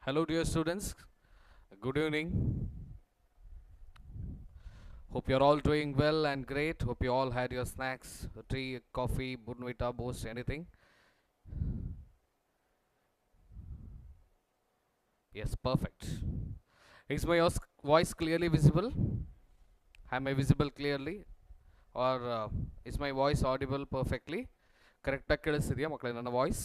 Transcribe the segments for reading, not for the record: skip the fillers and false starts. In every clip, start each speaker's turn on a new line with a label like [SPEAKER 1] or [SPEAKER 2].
[SPEAKER 1] Hello, dear students. Good evening. Hope you're all doing well and great. Hope you all had your snacks, tea, coffee, Burnvita, Boost, anything. Yes, perfect. Is my voice clearly visible? Am I visible clearly? Or is my voice audible perfectly? ಕರೆಕ್ಟಾಗಿ ಕೇಳಿಸ್ತಿದೆಯಾ ಮಕ್ಕಳೇ ನನ್ನ voice?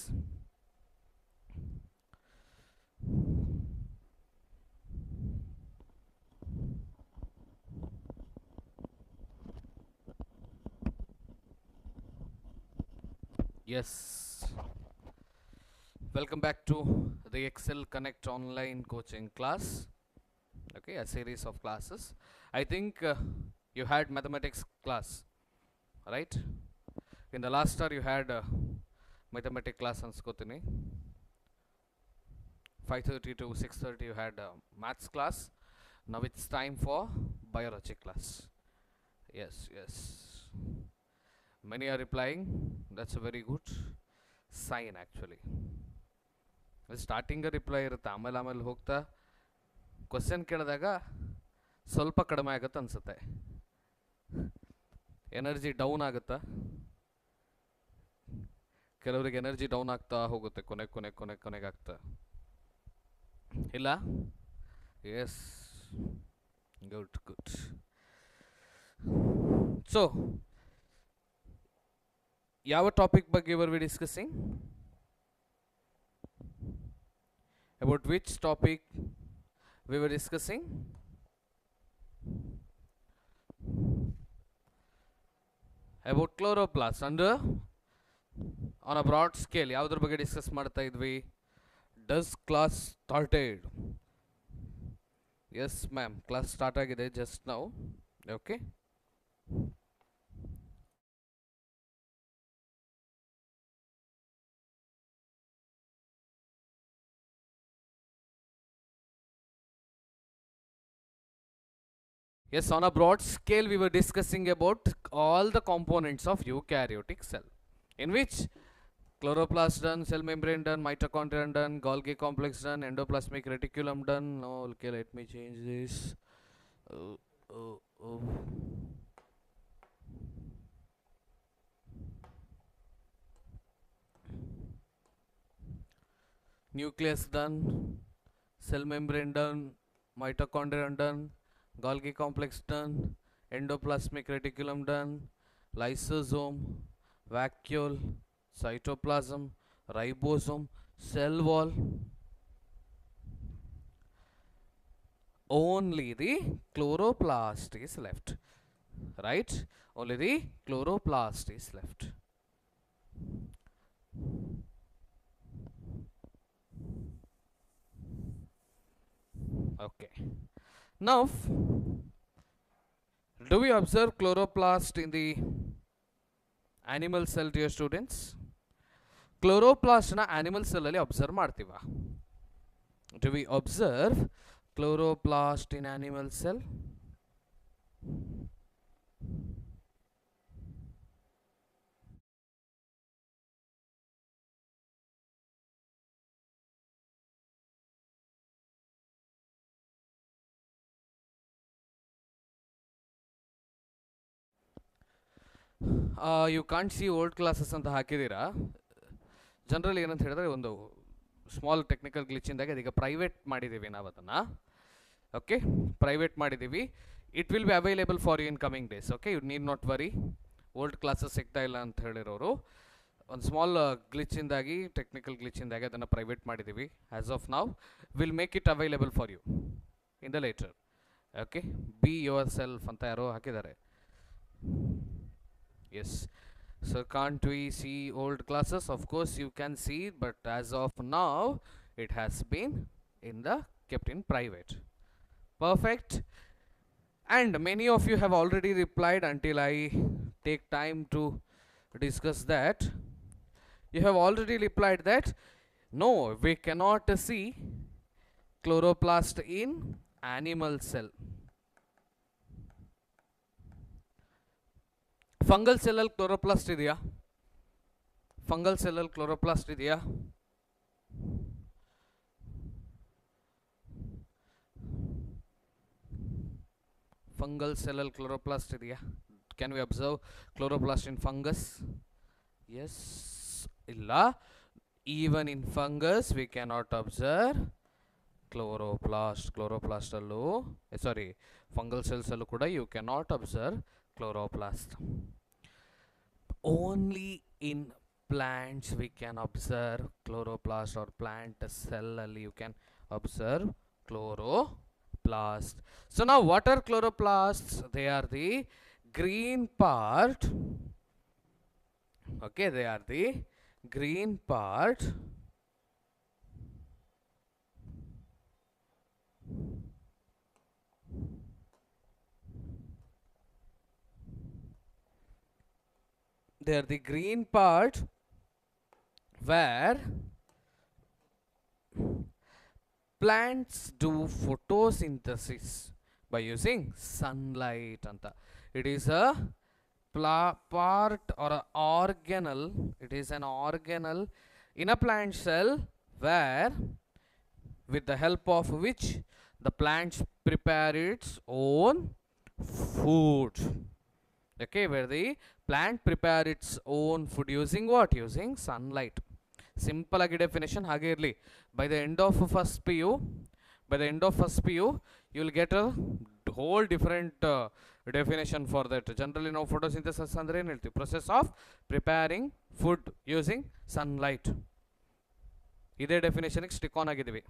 [SPEAKER 1] Yes. Welcome back to the Excel Connect online coaching class. Okay, a series of classes. I think you had mathematics class, right? In the last hour you had mathematics class anskotini. 5:30 to 6:30 you had maths class. Now it's time for biology class. Yes. Many are replying. That's a very good sign actually. Starting reply ಇರುತ್ತೆ, ಆಮೇಲೆ ಹೋಗ್ತಾ question ಕೇಳಿದಾಗ ಸ್ವಲ್ಪ ಕಡಿಮೆ ಆಗುತ್ತೆ ಅನ್ಸುತ್ತೆ. Energy down ಆಗುತ್ತಾ? ಕೆಲವರಿಗೆ ಎನರ್ಜಿ ಡೌನ್ ಆಗ್ತಾ ಹೋಗುತ್ತೆ, ಕೊನೆಗೆ ಆಗ್ತಾ ಇಲ್ಲ. Yes, good. ಸೊ ಯಾವ ಟಾಪಿಕ್ ಬಗ್ಗೆ were we discussing? About which topic we were discussing? About chloroplasts under on a broad scale. ಯಾವ್ದ್ರ ಬಗ್ಗೆ ಡಿಸ್ಕಸ್ ಮಾಡ್ತಾ ಇದ್ವಿ? Does class started? Yes ma'am, class start ಆಗಿದೆ just now. Okay. Yes, on a broad scale we were discussing about all the components of eukaryotic cell, in which chloroplast done, cell membrane done, mitochondria done, Golgi complex done, endoplasmic reticulum done. No, okay, let me change this. Nucleus done, cell membrane done, mitochondria done, Golgi complex done, endoplasmic reticulum done, lysosome, vacuole, cytoplasm, ribosome, cell wall. Only the chloroplast is left, right? Only the chloroplast is left. Okay. Now, do we observe chloroplast in the animal cell, dear students? Chloroplast na animal cell alli observe ಮಾಡ್ತೀವಾ? Do we observe chloroplast in animal cell? You can't see old classes ಅಂತ ಹಾಕಿದ್ದೀರಾ. Generally ಏನಂತ ಹೇಳಿದ್ರೆ ಒಂದು small technical glitch ಇಂದಾಗ ಅದೀಗ private ಮಾಡಿದ್ದೀವಿ ನಾವು ಅದನ್ನು. Okay, private ಮಾಡಿದ್ದೀವಿ. It will be available for you in coming days. Okay, you need not worry. Old classes ಸಿಗ್ತಾ ಇಲ್ಲ ಅಂತ ಹೇಳಿರೋರು ಒಂದು ಸ್ಮಾಲ್ ಗ್ಲಿಚ್ಚಿಂದಾಗಿ, ಟೆಕ್ನಿಕಲ್ ಗ್ಲಿಚ್ಚಿಂದಾಗಿ ಅದನ್ನು ಪ್ರೈವೇಟ್ ಮಾಡಿದ್ದೀವಿ. As of now will make it available for you in the later. Okay, be yourself ಅಂತ ಯಾರೋ ಹಾಕಿದ್ದಾರೆ. Yes, so can't we see old classes? Of course you can see, but as of now it has been kept in private. Perfect. And many of you have already replied. Until I take time to discuss that, you have already replied that no, we cannot see chloroplast in animal cell. Fungal ಸೆಲ್ಲಲ್ಲಿ chloroplast ಇದೆಯಾ? Fungal ಸೆಲ್ಲಲ್ಲಿ chloroplast ಇದೆಯಾ? Fungal cell chloroplast idea. Can we observe chloroplast in fungus? Yes. Illa. Even in fungus we cannot observe chloroplast allo, sorry, fungal cells allo kuda you cannot observe chloroplast. Only in plants we can observe chloroplast, or plant cell alli you can observe chloroplast. So now what are chloroplasts? They are the green part. Okay, they are the green part where plants do photosynthesis by using sunlight anta. It is a part or an organelle. It is an organelle in a plant cell where, with the help of which, the plants prepare its own food. Okay, where the plant prepare its own food using what? Using sunlight. Simple agi definition hage irli. By the end of first PU, you will get a whole different definition for that. Generally now photosynthesis andre ಏನು ಹೇಳ್ತೀವಿ? Process of preparing food using sunlight. ಇದೇ ಡೆಫಿನೇಷನ್ಗೆ stick on ಆಗಿದ್ದೀವಿ.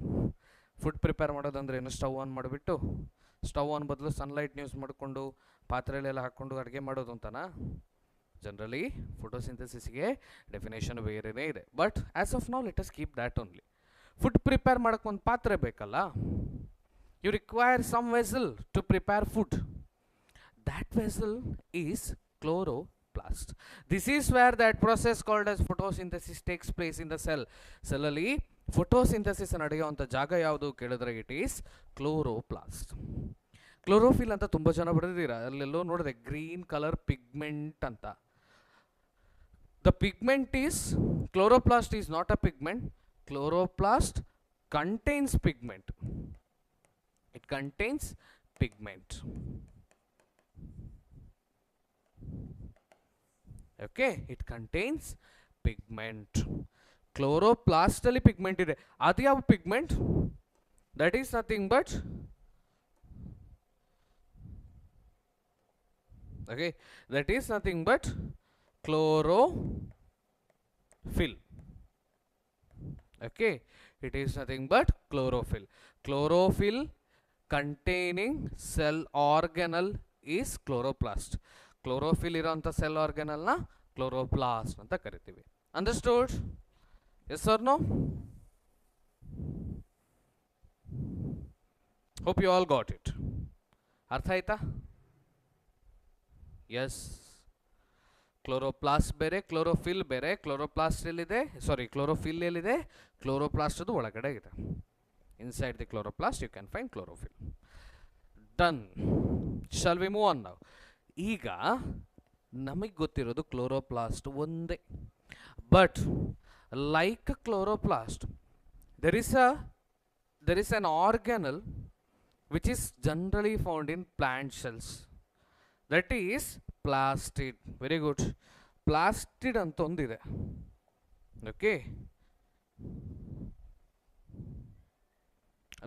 [SPEAKER 1] Food prepare ಮಾಡೋದಂದ್ರೆ ಏನು? Stove on ಮಾಡಿಬಿಟ್ಟು stove on ಬದಲು sunlight use ಮಾಡಿಕೊಂಡು ಪಾತ್ರೆಯಲ್ಲೆಲ್ಲ ಹಾಕ್ಕೊಂಡು ಅಡುಗೆ ಮಾಡೋದು ಅಂತನಾ? ಜನರಲಿ ಫೋಟೋಸಿಂಥಸಿಸ್ಗೆ ಡೆಫಿನೇಷನ್ ಬೇರೆನೇ ಇದೆ. But as of now let us keep that only. Food prepare ಮಾಡೋಕ್ಕೆ ಒಂದು ಪಾತ್ರೆ ಬೇಕಲ್ಲ. You require some vessel to prepare food. That vessel is chloroplast. This is where that process called as photosynthesis takes place in the cell. Cellally photosynthesis ನಡೆಯುವಂಥ ಜಾಗ ಯಾವುದು ಕೇಳಿದ್ರೆ it is chloroplast. Chlorophyll ಅಂತ ತುಂಬ ಜನ ಬರೆದಿದ್ದೀರಾ, ಅಲ್ಲೆಲ್ಲೋ ನೋಡಿದೆ ಗ್ರೀನ್ ಕಲರ್ ಪಿಗ್ಮೆಂಟ್ ಅಂತ. The pigment is, chloroplast is not a pigment. Chloroplast contains pigment. It contains pigment. Okay, it contains pigment. Chloroplast alli pigment ide. Adu yav pigment? That is nothing but, okay, that is nothing but chlorophyll. Okay, it is nothing but chlorophyll. Chlorophyll containing cell organelle is chloroplast. Chlorophyll ಇರೋಂಥ cell ಆರ್ಗನಲ್ನ chloroplast ಅಂತ ಕರಿತೀವಿ. Understood? Yes or no? Hope you all got it. ಅರ್ಥ ಆಯ್ತಾ? Yes. Chloroplast ಬೇರೆ, chlorophyll ಬೇರೆ. Chloroplast ಎಲ್ಲಿದೆ? Sorry, chlorophyll ಎಲ್ಲಿದೆ? ಕ್ಲೋರೋಪ್ಲಾಸ್ಟ್ ಅದು ಒಳಗಡೆ ಇದೆ. Inside the chloroplast you can find chlorophyll. Done. Shall we move on now? ಈಗ ನಮಗೆ ಗೊತ್ತಿರೋದು ಕ್ಲೋರೋಪ್ಲಾಸ್ಟ್ ಒಂದೇ. But like chloroplast there is an organelle which is generally found in plant cells. That is plastid. Very good. Plastid ಅಂತ ಒಂದಿದೆ. Okay,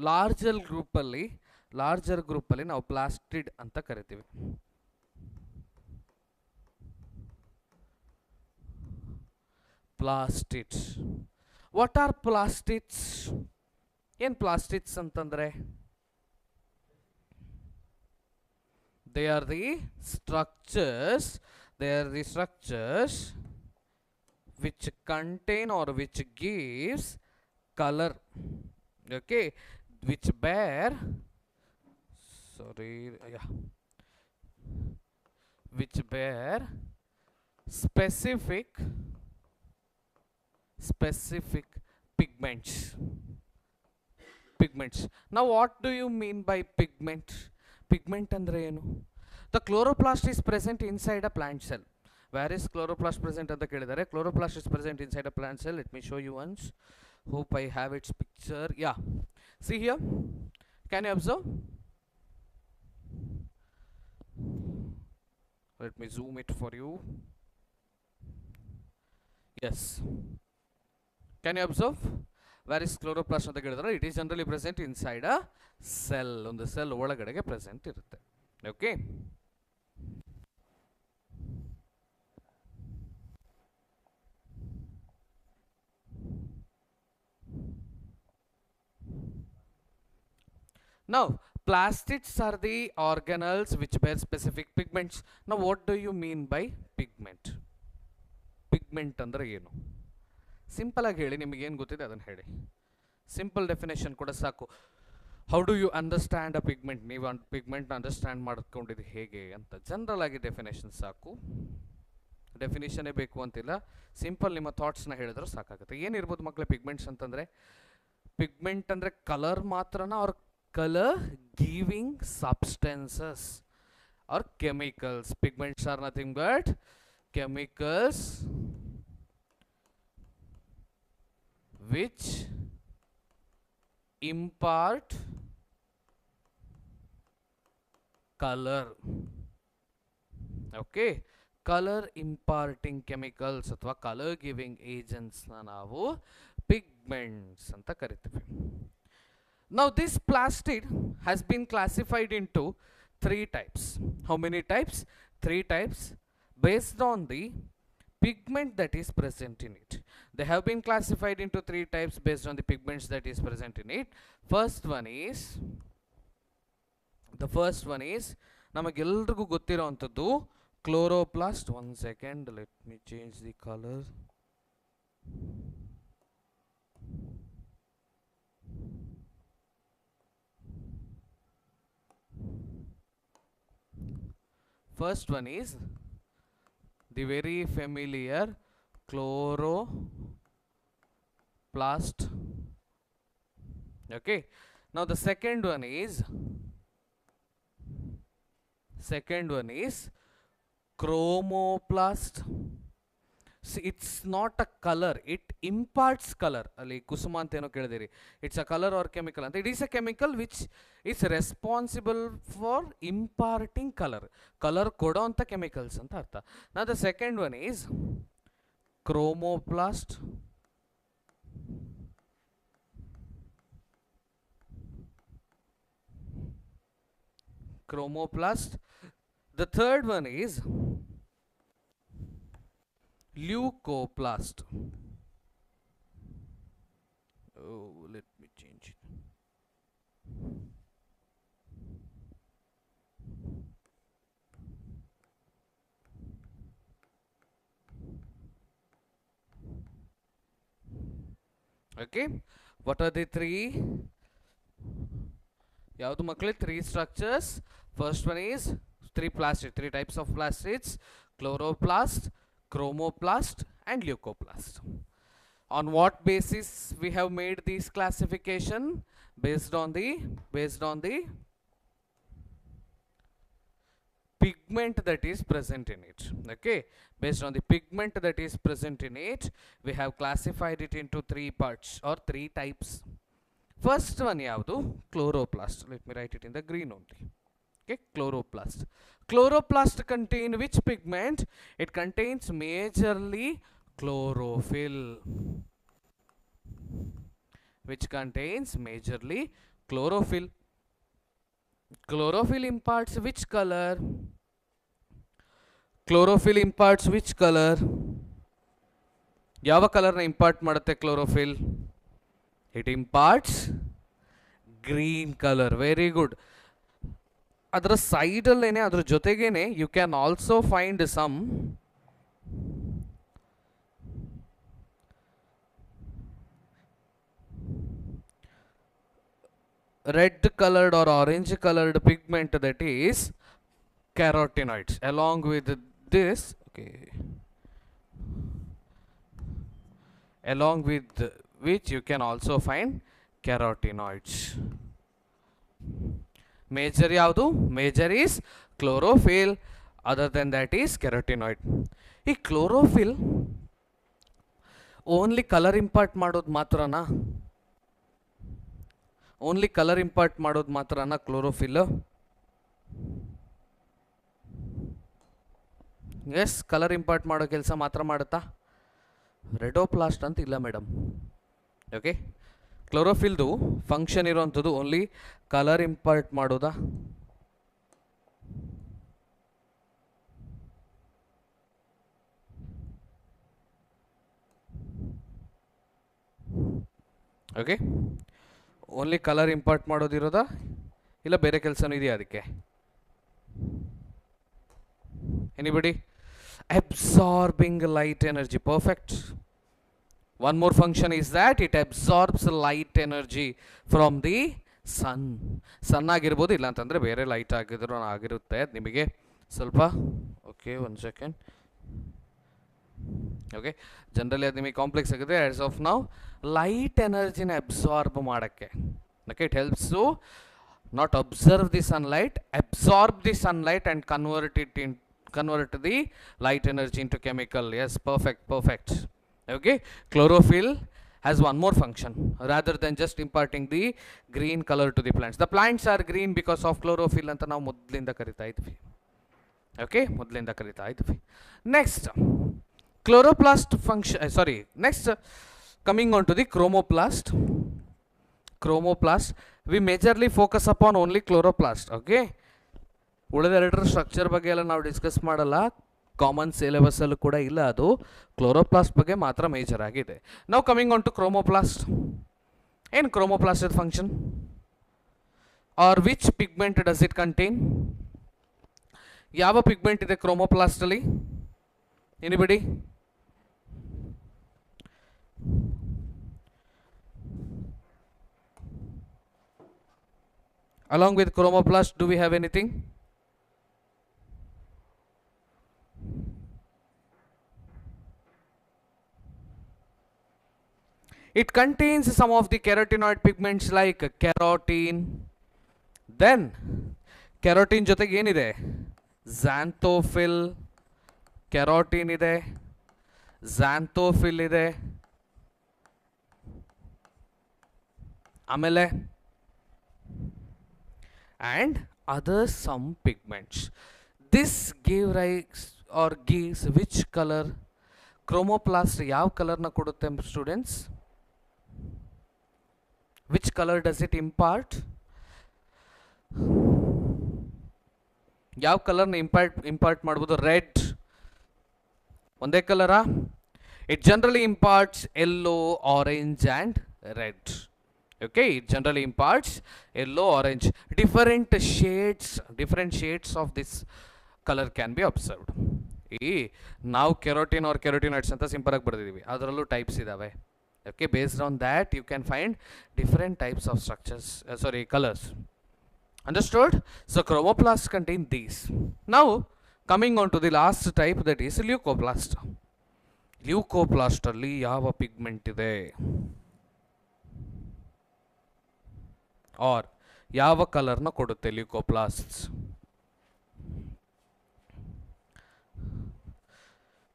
[SPEAKER 1] larger ಗ್ರೂಪಲ್ಲಿ ನಾವು ಪ್ಲಾಸ್ಟಿಡ್ ಅಂತ ಕರಿತೀವಿ. plastids. What are plastids? ಏನು plastids ಅಂತಂದ್ರೆ? They are the structures which contain or which gives color. Okay, which bear, which bear specific pigments. Now what do you mean by pigment? Pigment andre enu? The chloroplast is present inside a plant cell. Where is chloroplast present anta kelidare? Chloroplast is present inside a plant cell. Let me show you once. Hope I have its picture. Yeah, see here, can you observe? Let me zoom it for you. Yes. Can you observe? Where is chloroplast ಅಂತ ಹೇಳಿದ್ರೆ it is generally present inside a cell. ಒಂದು cell ಒಳಗಡೆಗೆ present ಇರುತ್ತೆ. Okay. Now, plastids are the organelles which bear specific pigments. Now, what do you mean by pigment? Pigment ಅಂದ್ರೆ ಏನು? Simple ಆಗಿ ಹೇಳಿ, ನಿಮಗೆ ಏನು ಗೊತ್ತಿದೆ ಅದನ್ನು ಹೇಳಿ. ಸಿಂಪಲ್ ಡೆಫಿನೇಷನ್ ಕೂಡ ಸಾಕು. How do you understand a pigment? ನೀವು ಪಿಗ್ಮೆಂಟ್ ಅಂಡರ್ಸ್ಟ್ಯಾಂಡ್ ಮಾಡ್ಕೊಂಡಿದ್ದು ಹೇಗೆ ಅಂತ ಜನರಲ್ ಆಗಿ ಡೆಫಿನೇಷನ್ ಸಾಕು. ಡೆಫಿನೇಷನ್ನೇ ಬೇಕು ಅಂತಿಲ್ಲ, ಸಿಂಪಲ್ ನಿಮ್ಮ ಥಾಟ್ಸ್ನ ಹೇಳಿದ್ರೆ ಸಾಕಾಗುತ್ತೆ. ಏನಿರ್ಬೋದು ಮಕ್ಕಳೇ ಪಿಗ್ಮೆಂಟ್ಸ್ ಅಂತಂದರೆ? ಪಿಗ್ಮೆಂಟ್ ಅಂದರೆ ಕಲರ್ ಮಾತ್ರನಾ ಅವ್ರ color giving substances or chemicals? Pigments are nothing but chemicals which impart color. Okay, color imparting chemicals ಅಥವಾ color giving agents na ನಾವು pigments ಅಂತ ಕರಿತೀವಿ. Now this plastid has been classified into 3 types. How many types? 3 types based on the pigment that is present in it. They have been classified into 3 types based on the pigments that is present in it. First one is ನಮಗೆಲ್ಲರಿಗೂ ಗೊತ್ತಿರೋವಂಥದ್ದು chloroplast. One second, let me change the color. First one is the very familiar chloroplast. Okay. Now the second one is chromoplast. See, it's not a color, it imparts color. Ali kusuma anta eno kelidiri. It's a color or chemical anta. It is a chemical which is responsible for imparting color. Color kodo anta chemicals anta artha. Now the second one is chromoplast. Chromoplast. The third one is leucoplast. Oh, let me change it. Okay, what are the 3? Yavadu makkale 3 structures? First one is 3 plastids, 3 types of plastids: chloroplast, chromoplast and leucoplast. On what basis we have made this classification? Based on the pigment that is present in it. Okay, based on the pigment that is present in it, we have classified it into 3 parts or 3 types. First one yavadu? Chloroplast. Let me write it in the green only. Okay, chloroplast. Chloroplast contain which pigment? It contains majorly chlorophyll, which contains majorly chlorophyll. Chlorophyll imparts which color? Chlorophyll imparts which color? ಯಾವ colour ನ import ಮಾಡುತ್ತೆ chlorophyll? It imparts green color. Very good. ಅದರ side ಅಲ್ಲೇನೆ, ಅದರ ಜೊತೆಗೇನೆ you can also find some red colored or orange colored pigment, that is carotenoids. Along with this, okay, along with which you can also find carotenoids. Major yavadu? Major is chlorophyll, other than that is carotenoid. ಈ chlorophyll only color impart ಮಾಡೋದು ಮಾತ್ರನಾ? Only colour import ಮಾಡೋದು ಮಾತ್ರನಾ chlorophyll? Yes, colour import ಮಾಡೋ ಕೆಲಸ ಮಾತ್ರ ಮಾಡುತ್ತಾ? ರೆಡೋಪ್ಲಾಸ್ಟ್ ಅಂತ ಇಲ್ಲ ಮೇಡಮ್. ಓಕೆ, ಕ್ಲೋರೋಫಿಲ್ದು ಫಂಕ್ಷನ್ ಇರೋವಂಥದ್ದು ಓನ್ಲಿ ಕಲರ್ ಇಂಪಾರ್ಟ್ ಮಾಡೋದಾ? ಓಕೆ, ಓನ್ಲಿ ಕಲರ್ ಇಂಪಾರ್ಟ್ ಮಾಡೋದಿರೋದಾ ಇಲ್ಲ ಬೇರೆ ಕೆಲಸನೂ ಇದೆಯಾ ಅದಕ್ಕೆ? Anybody? Absorbing light energy. Perfect. One more function is that it absorbs light energy from the sun. Sun ಆಗಿರ್ಬೋದು, ಇಲ್ಲ ಅಂತಂದರೆ ಬೇರೆ ಲೈಟ್ ಆಗಿದ್ರು ಆಗಿರುತ್ತೆ ನಿಮಗೆ ಸ್ವಲ್ಪ. Okay, 1 second. ಓಕೆ, ಜನರಲಿ ಅದು ನಿಮಗೆ ಕಾಂಪ್ಲೆಕ್ಸ್ ಆಗಿದೆ. ಆಸ್ ಆಫ್ ನಾವು ಲೈಟ್ ಎನರ್ಜಿನ ಅಬ್ಸಾರ್ಬ್ ಮಾಡೋಕ್ಕೆ. Okay, it helps to not observe the sunlight, absorb the sunlight and convert the light energy into chemical. Yes, perfect. Okay, chlorophyll has one more function rather than just imparting the green color to the plants. The plants are green because of chlorophyll anta ನಾವು ಮೊದಲಿಂದ ಕರಿತಾ ಇದ್ವಿ. Okay, ಮೊದಲಿಂದ ಕರಿತಾ ಇದ್ವಿ. Next, chloroplast function, next coming on to the chromoplast. We majorly focus upon only chloroplast. Okay, ಉಳಿದೆರಡರ structure ಬಗ್ಗೆ ಎಲ್ಲ ನಾವು ಡಿಸ್ಕಸ್ ಮಾಡಲ್ಲ, ಕಾಮನ್ ಸಿಲೆಬಸ್ಸಲ್ಲೂ ಕೂಡ ಇಲ್ಲ. ಅದು ಕ್ಲೋರೋಪ್ಲಾಸ್ಟ್ ಬಗ್ಗೆ ಮಾತ್ರ ಮೇಜರ್ ಆಗಿದೆ. ನಾವು ಕಮಿಂಗ್ ಆನ್ ಟು ಕ್ರೋಮೋಪ್ಲಾಸ್ಟ್. ಏನು chromoplast function? Or which pigment does it contain? ಯಾವ ಪಿಗ್ಮೆಂಟ್ ಇದೆ ಕ್ರೋಮೋಪ್ಲಾಸ್ಟಲ್ಲಿ? Anybody? Along with chromoplast, do we have anything? It contains some of the carotenoid pigments like carotene. Then carotene ಜೊತೆಗೆ ಏನಿದೆ? xanthophyll. carotene ಇದೆ, xanthophyll ಇದೆ, ಆಮೇಲೆ and other some pigments. This give rise or gives which color? Chromoplast ಯಾವ ಕಲರ್ನ ಕೊಡುತ್ತೆ students? Which color does it impart? ಯಾವ ಕಲರ್ನ ಇಂಪಾರ್ಟ್ ಮಾಡ್ಬೋದು? ರೆಡ್ ಒಂದೇ ಕಲರಾ? It generally imparts yellow, orange and red. Okay, it generally imparts yellow, orange. Different shades of this color can be observed. ನಾವು carotene R carotenoids ಅಂತ simple ಆಗಿ ಬರ್ದಿದ್ದೀವಿ, ಅದರಲ್ಲೂ types ಇದಾವೆ. Okay, based on that you can find different types of structures, colors. Understood? So chromoplasts contain these. Now coming on to the last type, that is leucoplast. Leucoplast alli yava pigment ide or yava color na kodutte leucoplasts?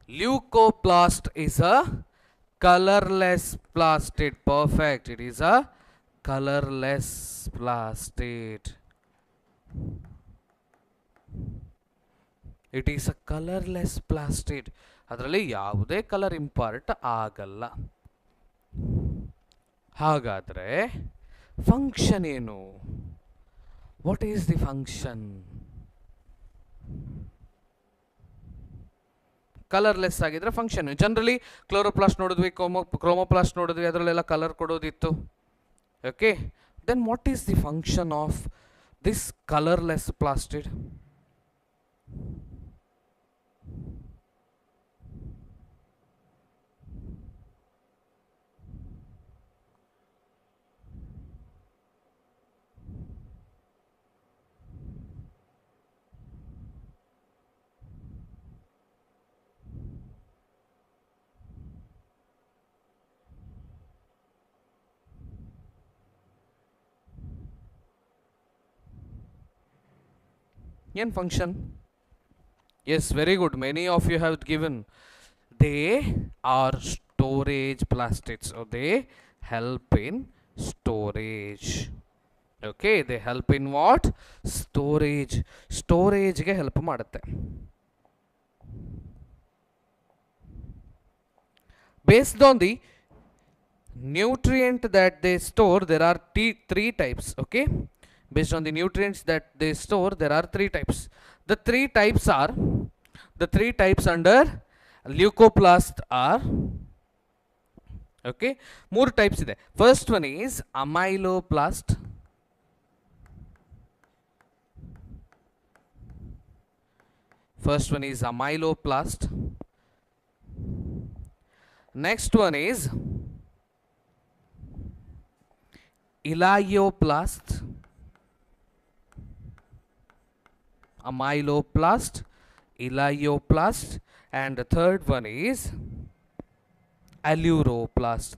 [SPEAKER 1] Leucoplast is a colorless plastid. Perfect, it is a colorless plastid. It is a colorless plastid. ಅದರಲ್ಲಿ ಯಾವುದೇ colour import ಆಗಲ್ಲ. ಹಾಗಾದರೆ function ಏನು? What is the function? Colourless ಆಗಿದ್ರೆ function. Generally chloroplast ನೋಡಿದ್ವಿ, chromoplast ನೋಡಿದ್ವಿ, ಅದರಲ್ಲೆಲ್ಲ colour ಕೊಡೋದಿತ್ತು. Okay, then what is the function of this colourless plastid? N function? Yes, very good. Many of you have given. They are storage plastids, so they help in storage. Okay, they help in what? Storage. Storage ge help ಮಾಡುತ್ತೆ. Based on the nutrient that they store, there are three types. Okay, based on the nutrients that they store, there are three types. The three types under leucoplast are, okay, more types ಇದೆ. First one is amyloplast. Next one is elioplast. Elioplast. And the third one is aleuroplast.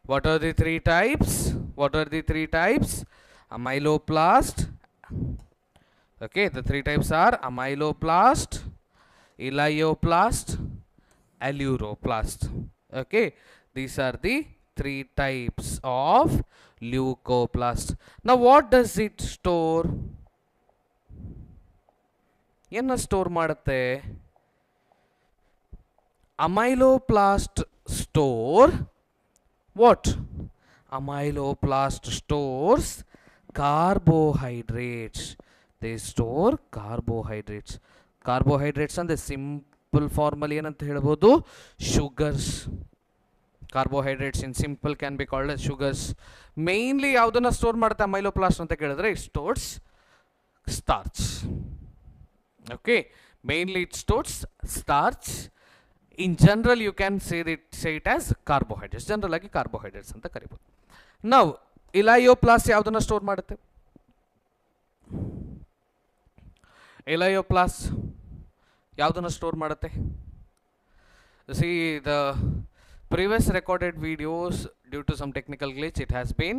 [SPEAKER 1] What are the three types? Amyloplast. Okay, the three types are amyloplast, elioplast, aleuroplast. Okay, these are the three types of leucoplast. Now what does it store? Enna store ಮಾಡುತ್ತೆ? Amyloplast store what? Amyloplast stores carbohydrates. They store carbohydrates. Carbohydrates ಅಂದ್ರೆ simple ಫಾರ್ಮಲ್ಲಿ ಏನಂತ ಹೇಳ್ಬೋದು? Sugars. Carbohydrates in simple can be called as sugars. Mainly ಯಾವುದನ್ನ store ಮಾಡುತ್ತೆ amyloplast ಅಂತ ಕೇಳಿದ್ರೆ it stores starch. Okay, mainly it stores starch. In general you can say it as carbohydrates. General ಆಗಿ carbohydrates ಅಂತ ಕರೀಬಹುದು. Now elioplast ಯಾವುದನ್ನ store ಮಾಡುತ್ತೆ? Elioplast ಯಾವುದನ್ನ store ಮಾಡುತ್ತೆ? See, the previous recorded videos, due to some technical glitch, it has been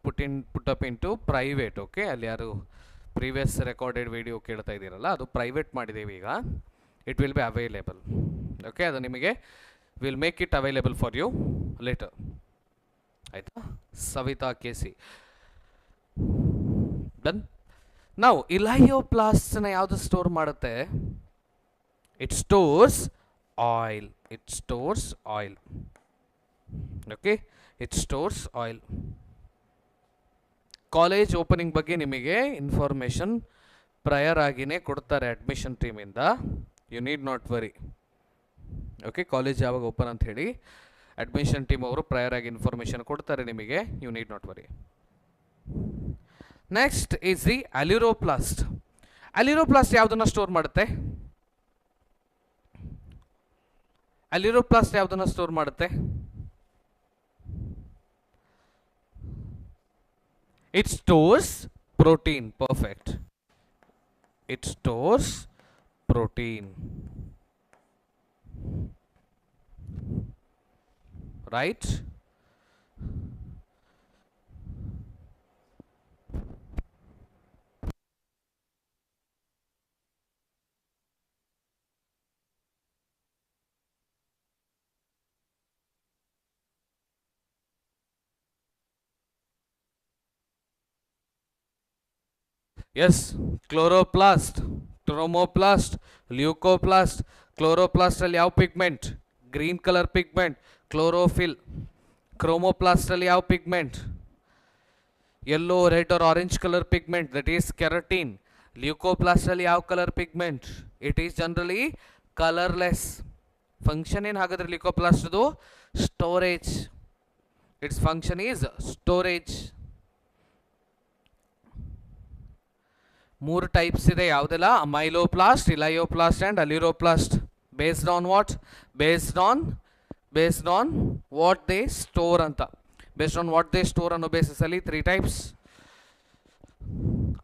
[SPEAKER 1] put up into private. Okay, ಅಲ್ಲಿ ಯಾರು previous recorded video ಕೇಳ್ತಾ ಇದ್ದೀರಲ್ಲ, ಅದು private ಮಾಡಿದ್ದೀವಿ ಈಗ. It will be available. Okay, ಅದು ನಿಮಗೆ will make it available for you later. ಆಯ್ತಾ? ಸವಿತಾ ಕೇಸಿ. Done. Now elioplast ನ ಯಾವುದು ಸ್ಟೋರ್ ಮಾಡುತ್ತೆ? It stores oil. Okay, it stores oil. College opening ಬಗ್ಗೆ ನಿಮಗೆ ಇನ್ಫಾರ್ಮೇಷನ್ ಪ್ರಯರ್ ಆಗಿನೇ ಕೊಡ್ತಾರೆ ಅಡ್ಮಿಷನ್ ಟೀಮಿಂದ. You need not worry. Okay, college ಯಾವಾಗ ಓಪನ್ ಅಂತ ಹೇಳಿ ಅಡ್ಮಿಷನ್ ಟೀಮ್ ಅವರು ಪ್ರಯರ್ ಆಗಿ ಇನ್ಫಾರ್ಮೇಷನ್ ಕೊಡ್ತಾರೆ ನಿಮಗೆ. You need not worry. Next is the aleuroplast. Aleuroplast ಯಾವುದನ್ನ ಸ್ಟೋರ್ ಮಾಡುತ್ತೆ? ಅಲ್ಯೂರೋಪ್ಲಾಸ್ಟ್ ಯಾವುದನ್ನ ಸ್ಟೋರ್ ಮಾಡುತ್ತೆ? It stores protein. Perfect. It stores protein. Right? Yes, chloroplast, chromoplast, leucoplast. Chloroplast ಅಲ್ಲಿ ಯಾವ pigment? Green colour pigment, chlorophyll. chromoplast ಅಲ್ಲಿ ಯಾವ pigment? Yellow, red or orange colour pigment, that is carotene. leucoplast ಅಲ್ಲಿ ಯಾವ colour pigment? It is generally colourless. Function ಏನು ಹಾಗಾದ್ರೆ leucoplastದು? Storage. It's function is storage. ಮೂರು ಟೈಪ್ಸ್ ಇದೆ. ಯಾವುದೆಲ್ಲ? amyloplast, elioplast and aleuroplast. Based on what? Based on what they store ಅಂತ. Based on what they store ಅನ್ನೋ ಬೇಸಿಸ್ ಅಲ್ಲಿ three types.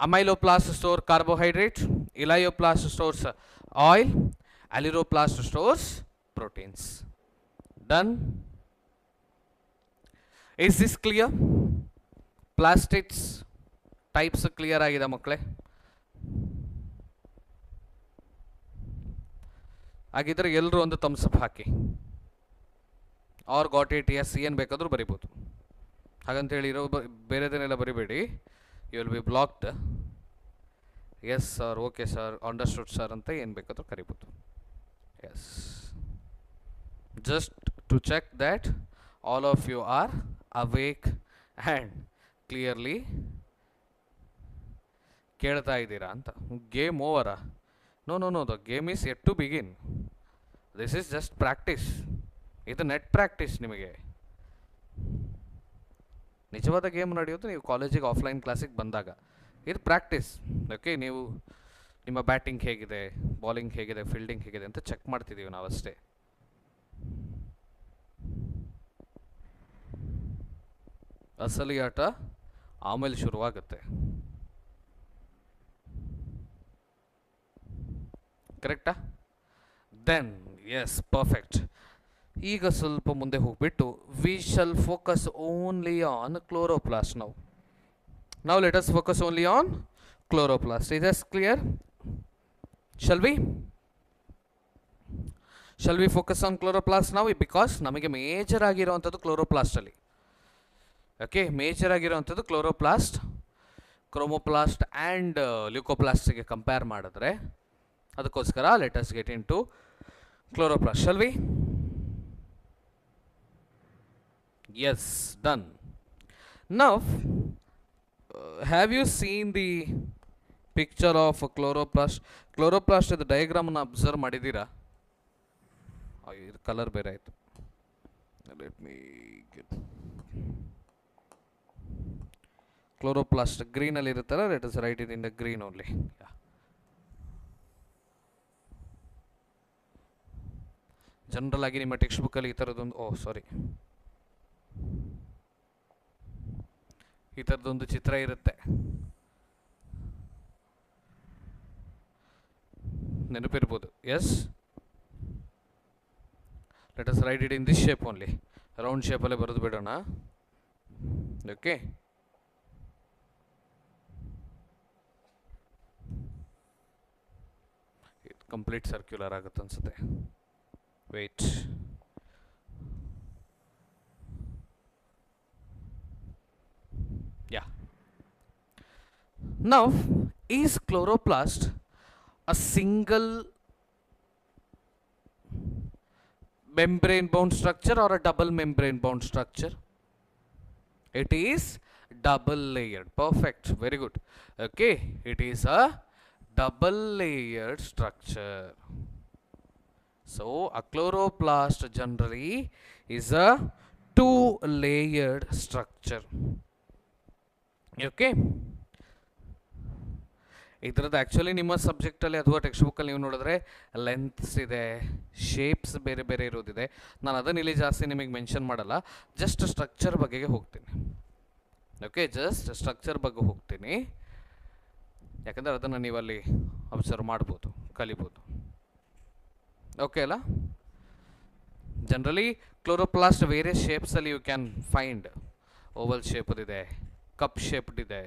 [SPEAKER 1] amyloplast store carbohydrate, elioplast stores oil, aleuroplast stores proteins. Done? Is this clear? Plastids types clear ಆಗಿದೆ ಮಕ್ಕಳೇ? ಹಾಗಿದ್ರೆ ಎಲ್ಲರೂ ಒಂದು thumbs up ಹಾಕಿ. Are got it? Yes, ಏನು ಬೇಕಾದರೂ ಬರಿಬೋದು. ಹಾಗಂತೇಳಿ ಬೇರೆದನ್ನೆಲ್ಲ ಬರಿಬೇಡಿ. You will be blocked. Yes sir, okay sir, understood sir ಅಂತ ಏನು ಬೇಕಾದರೂ ಕರಿಬೋದು. Yes, just to check that all of you are awake and clearly ಕೇಳ್ತಾ ಇದ್ದೀರಾ ಅಂತ. ಗೇಮ್ ಓವರಾ? No no no, the game is yet to begin. This is just practice. ಇದು net practice. ನಿಮಗೆ ನಿಜವಾದ ಗೇಮ್ ನಡೆಯೋದು ನೀವು ಕಾಲೇಜಿಗೆ ಆಫ್ಲೈನ್ ಕ್ಲಾಸಿಗೆ ಬಂದಾಗ. ಇದು ಪ್ರಾಕ್ಟೀಸ್. ಓಕೆ, ನೀವು ನಿಮ್ಮ ಬ್ಯಾಟಿಂಗ್ ಹೇಗಿದೆ, ಬಾಲಿಂಗ್ ಹೇಗಿದೆ, ಫೀಲ್ಡಿಂಗ್ ಹೇಗಿದೆ ಅಂತ ಚೆಕ್ ಮಾಡ್ತಿದ್ದೀವಿ ನಾವು ಅಷ್ಟೇ. ಅಸಲಿ ಆಟ ಆಮೇಲೆ ಶುರುವಾಗುತ್ತೆ. ಕರೆಕ್ಟಾ? Then yes, perfect. ಈಗ ಸ್ವಲ್ಪ ಮುಂದೆ ಹೋಗ್ಬಿಟ್ಟು we shall focus only on chloroplast now. Now let us focus only on chloroplast. Is this clear? Shall we? Shall we focus on chloroplast now? Because ನಮಗೆ ಮೇಜರ್ ಆಗಿರುವಂಥದ್ದು ಕ್ಲೋರೋಪ್ಲಾಸ್ಟ್ ಅಲ್ಲಿ. Okay, major ಆಗಿರುವಂಥದ್ದು chloroplast. Chromoplast and ಲ್ಯೂಕೋಪ್ಲಾಸ್ಟ್ಗೆ compare ಮಾಡಿದ್ರೆ, ಅದಕ್ಕೋಸ್ಕರ let us get into chloroplast. Shall we? Yes, done. Now, have you seen the picture of chloroplast? Chloroplast the diagram ಅನ್ನು observe ಮಾಡಿದ್ದೀರಾ? ಇದು ಕಲರ್ ಬೇರೆ ಆಯಿತು. Let me get chloroplast green ಅಲ್ಲಿ ಇರುತ್ತಲ್ಲ, let us write it in the green only. General ಆಗಿ ನಿಮ್ಮ text ಬುಕ್ಕಲ್ಲಿ ಈ ಥರದೊಂದು ಈ ಥರದೊಂದು ಚಿತ್ರ ಇರುತ್ತೆ, ನೆನಪಿರ್ಬೋದು. Yes, let us write it in this shape only. Round ಶೇಪಲ್ಲೇ ಬರೆದು ಬಿಡೋಣ. ಓಕೆ, ಕಂಪ್ಲೀಟ್ ಸರ್ಕ್ಯುಲರ್ ಆಗುತ್ತೆ ಅನ್ಸುತ್ತೆ. Wait, yeah. Now, is chloroplast a single membrane bound structure or a double membrane bound structure? It is double layered. Perfect, very good. Okay, it is a double layered structure. So a chloroplast generally is a two layered structure. Okay, ಇದರದ್ದು actually ನಿಮ್ಮ ಸಬ್ಜೆಕ್ಟಲ್ಲಿ ಅಥವಾ text ಬುಕ್ಕಲ್ಲಿ ನೀವು ನೋಡಿದ್ರೆ lengths ಇದೆ, shapes ಬೇರೆ ಬೇರೆ ಇರೋದಿದೆ. ನಾನು ಅದನ್ನು ಇಲ್ಲಿ ಜಾಸ್ತಿ ನಿಮಗೆ ಮೆನ್ಷನ್ ಮಾಡಲ್ಲ, ಜಸ್ಟ್ ಸ್ಟ್ರಕ್ಚರ್ ಬಗ್ಗೆಗೆ ಹೋಗ್ತೀನಿ. ಓಕೆ, ಜಸ್ಟ್ ಸ್ಟ್ರಕ್ಚರ್ ಬಗ್ಗೆ ಹೋಗ್ತೀನಿ, ಯಾಕಂದರೆ ಅದನ್ನು ನೀವಲ್ಲಿ ಅಬ್ಸರ್ವ್ ಮಾಡ್ಬೋದು, ಕಲಿಬೋದು. ಓಕೆ ಅಲ್ಲ? ಜನರಲಿ ಕ್ಲೋರೋಪ್ಲಾಸ್ಟ್ ವೇರಿಯಸ್ ಶೇಪ್ಸಲ್ಲಿ you can find. Oval shaped ಇದೆ, ಕಪ್ ಶೇಪ್ಡ್ ಇದೆ.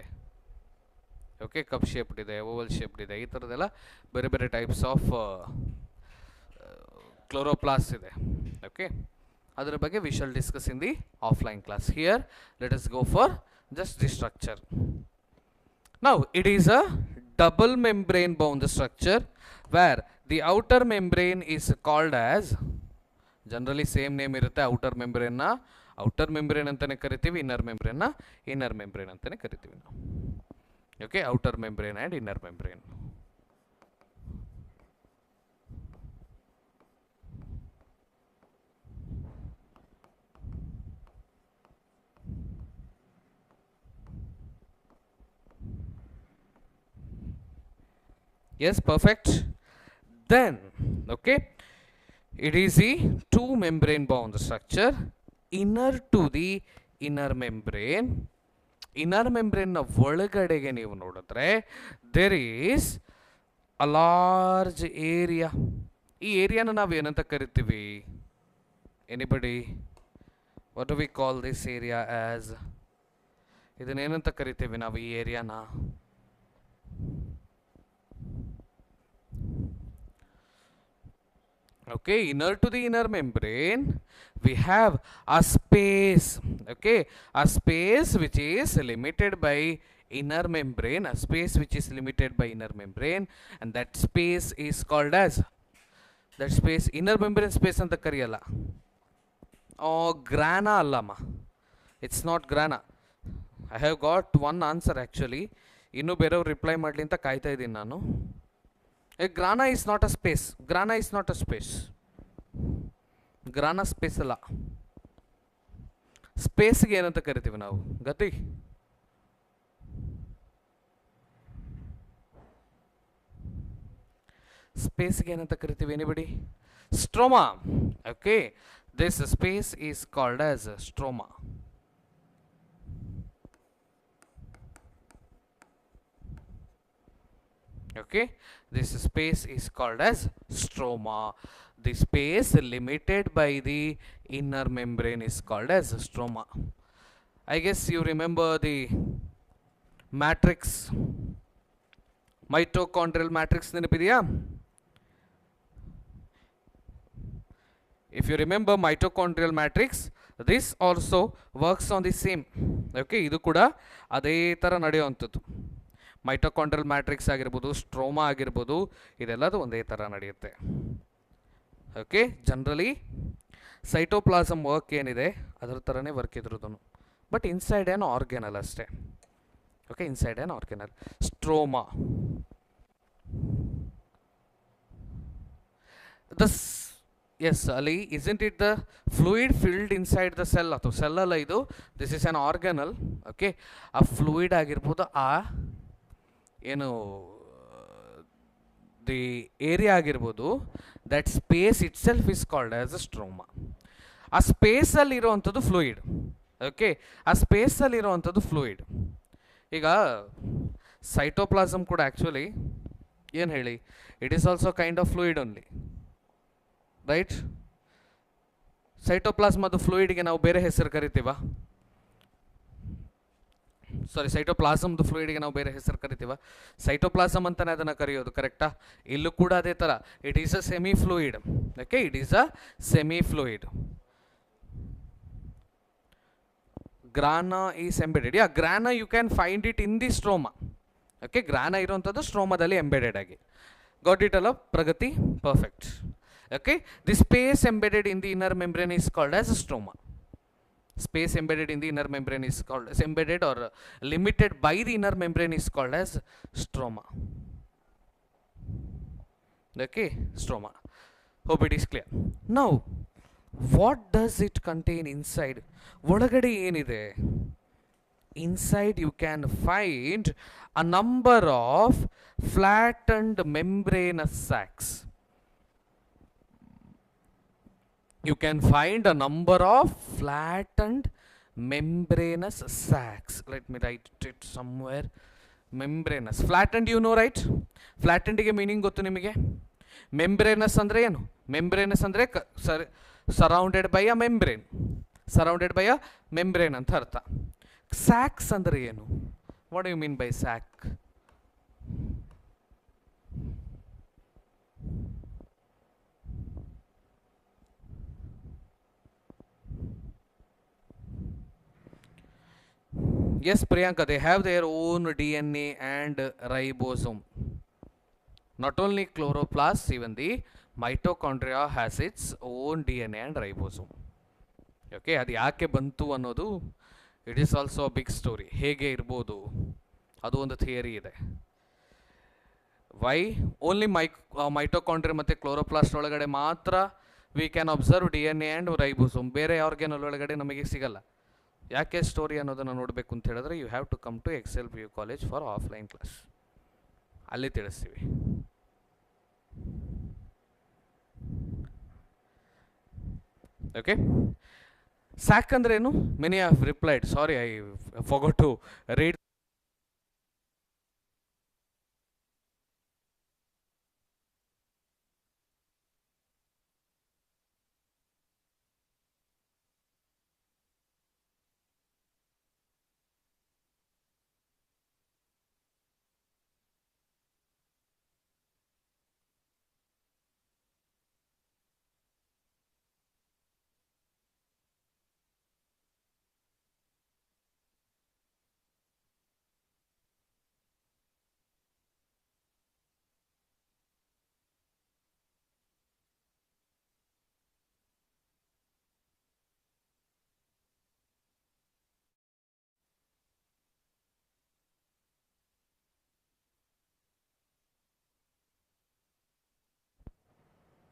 [SPEAKER 1] ಓಕೆ, ಕಪ್ ಶೇಪ್ಡ್ ಇದೆ, ಓವಲ್ ಶೇಪ್ಡ್ ಇದೆ, ಈ ಥರದ್ದೆಲ್ಲ ಬೇರೆ ಬೇರೆ ಟೈಪ್ಸ್ ಆಫ್ ಕ್ಲೋರೋಪ್ಲಾಸ್ಟ್ ಇದೆ. ಓಕೆ, ಅದರ ಬಗ್ಗೆ we shall discuss in the offline class. Here let us go for just the structure. Now it is a double membrane bound structure where the outer membrane is called as, generally same name irutte, outer membrane na outer membrane antane karitivi, inner membrane na inner membrane antane karitivi now. Okay, outer membrane and inner membrane. Yes, perfect. Then, okay, it is the two membrane bound structure inner to the inner membrane. Inner membrane na ಒಳಗಡೆಗೆ ನೀವು ನೋಡಿದ್ರೆ there is a large area. ಈ ಏರಿಯಾನ ನಾವು ಏನಂತ ಕರಿತೀವಿ? Anybody? What do we call this area as? ಇದನ್ನ ಏನಂತ ಕರಿತೀವಿ ನಾವು ಈ ಏರಿಯಾನ? Okay, inner to the inner membrane, we have a space. Okay, a space which is limited by inner membrane, a space which is limited by inner membrane, and that space is called as, that space inner membrane space anta kariyalla. Oh, grana allama. It's not grana. I have got one answer actually. ಇನ್ನು ಬೇರೆಯವ್ರು reply ಮಾಡಲಿ ಅಂತ ಕಾಯ್ತಾ ಇದ್ದೀನಿ ನಾನು. ಗ್ರಾನ is not a space. ಗ್ರಾನ is not a space. ಗ್ರಾನ space ಅಲ್ಲ. ಸ್ಪೇಸ್ಗೆ ಏನಂತ ಕರಿತೀವಿ ನಾವು ಗತಿ? ಸ್ಪೇಸ್ಗೆ ಏನಂತ ಕರಿತೀವಿ anybody? Stroma. Okay, this space is called as stroma. Okay, this space is called as stroma. The space limited by the inner membrane is called as stroma. I guess you remember the matrix, mitochondrial matrix ನೆನಪಿದೆಯಾ? If you remember mitochondrial matrix, this also works on the same. Okay, ಇದು ಕೂಡ ಅದೇ ತರ ನಡೆಯುವಂಥದ್ದು. Mitochondrial matrix ಆಗಿರ್ಬೋದು, stroma ಆಗಿರ್ಬೋದು, ಇದೆಲ್ಲದು ಒಂದೇ ಥರ ನಡೆಯುತ್ತೆ. ಓಕೆ, ಜನರಲಿ ಸೈಟೋಪ್ಲಾಸಮ್ ವರ್ಕ್ ಏನಿದೆ ಅದರ ಥರನೇ ವರ್ಕ್ ಇದ್ರದ್ದು, ಬಟ್ ಇನ್ಸೈಡ್ ಆ್ಯನ್ ಆರ್ಗ್ಯಾನಲ್ ಅಷ್ಟೇ. Okay, inside an organelle. Stroma thus, yes ಅಲ್ಲಿ isn't it the fluid filled inside the cell? ಅಥವಾ ಸೆಲ್ ಅಲ್ಲ ಇದು, this is an organelle. Okay, ಆ ಫ್ಲೂಯಿಡ್ ಆಗಿರ್ಬೋದು, ಆ ಏನು ದಿ ಏರಿಯಾ ಆಗಿರ್ಬೋದು, that space itself is called as a stroma. ಆ ಸ್ಪೇಸಲ್ಲಿ ಇರೋವಂಥದ್ದು ಫ್ಲೂಯಿಡ್. ಓಕೆ, ಆ ಸ್ಪೇಸಲ್ಲಿ ಇರೋವಂಥದ್ದು ಫ್ಲೂಯಿಡ್. ಈಗ ಸೈಟೋಪ್ಲಾಸಮ್ ಕೂಡ ಆ್ಯಕ್ಚುಲಿ ಏನು ಹೇಳಿ, it is also kind of fluid only, right? ಸೈಟೋಪ್ಲಾಸ್ಮದ ಫ್ಲೂಯಿಡ್ಗೆ ನಾವು ಬೇರೆ ಹೆಸರು ಕರಿತೀವ? ಸಾರಿ, ಸೈಟೋಪ್ಲಾಸಮ್ದು ಫ್ಲೂಯಿಡ್ಗೆ ನಾವು ಬೇರೆ ಹೆಸರು ಕರಿತೀವ? ಸೈಟೋಪ್ಲಾಸಮ್ ಅಂತಲೇ ಅದನ್ನು ಕರೆಯೋದು, ಕರೆಕ್ಟಾ? ಇಲ್ಲೂ ಕೂಡ ಅದೇ ಥರ, it is a semi fluid. Okay, it is a semi fluid. Grana is embedded. Yeah, grana you can find it in the stroma. Okay, grana ಇರುವಂಥದ್ದು ಸ್ಟ್ರೋಮಾದಲ್ಲಿ ಎಂಬೆಡೆಡ್ ಆಗಿ. ಗಾಟ್ ಇಟ್ ಅಲ್ಲ Pragati? Perfect. Okay, the space embedded in the inner membrane is called as stroma. Space embedded in the inner membrane is called as embedded or limited by the inner membrane is called as stroma. Okay, stroma. Hope it is clear. Now, what does it contain inside? ಒಳಗಡೆ ಏನಿದೆ? Inside you can find a number of flattened membranous sacs. You can find a number of flattened membranous sacs. Let me write it somewhere. Membranous. Flattened, you know, right? Flattened ಗೆ meaning ಗೊತ್ತು ನಿಮಗೆ? Membranous ಅಂದ್ರೆ ಏನು? Membranous ಅಂದ್ರೆ surrounded by a membrane. Surrounded by a membrane ಅಂತ ಅರ್ಥ. Sacs ಅಂದ್ರೆ ಏನು? What do you mean by sac? Yes, Priyanka, they have their own DNA and ribosome. Not only chloroplasts, even the mitochondria has its own DNA and ribosome. Okay, ಅದು ಯಾಕೆ ಬಂತು ಅನ್ನೋದು, it is also a big story. ಹೇಗೆ ಇರ್ಬೋದು ಅದು ಒಂದು theory ಇದೆ. Why only mitochondria ಮತ್ತು ಕ್ಲೋರೋಪ್ಲಾಸ್ಟ್ ಒಳಗಡೆ ಮಾತ್ರ we can observe DNA and ribosome. ಬೇರೆ ಆರ್ಗ್ಯಾನಲ್ ಒಳಗಡೆ ನಮಗೆ ಸಿಗಲ್ಲ. ಯಾಕೆ ಸ್ಟೋರಿ ಅನ್ನೋದನ್ನು ನೋಡಬೇಕು ಅಂತ ಹೇಳಿದ್ರೆ you have to come to Excel P U college for offline class. ಅಲ್ಲಿ ತಿಳಿಸ್ತೀವಿ. ಓಕೆ, ಸ್ಯಾಕ್ ಅಂದ್ರೆ ಏನು? Many have replied. Sorry, I forgot to read.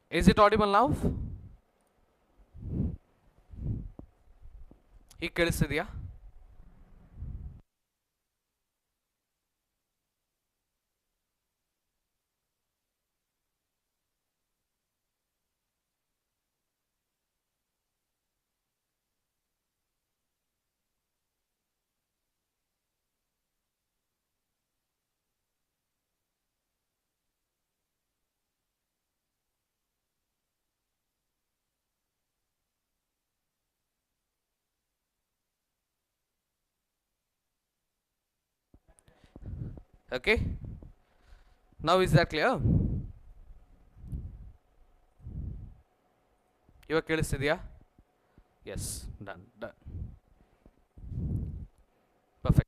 [SPEAKER 1] Is it audible now? ಈಗ ಕೇಳಿಸ್ತಿದೆಯಾ? Okay. Now is that clear? ಇವಾಗ ಕೇಳಿಸ್ತಿದೆಯಾ? Yes, done. Perfect.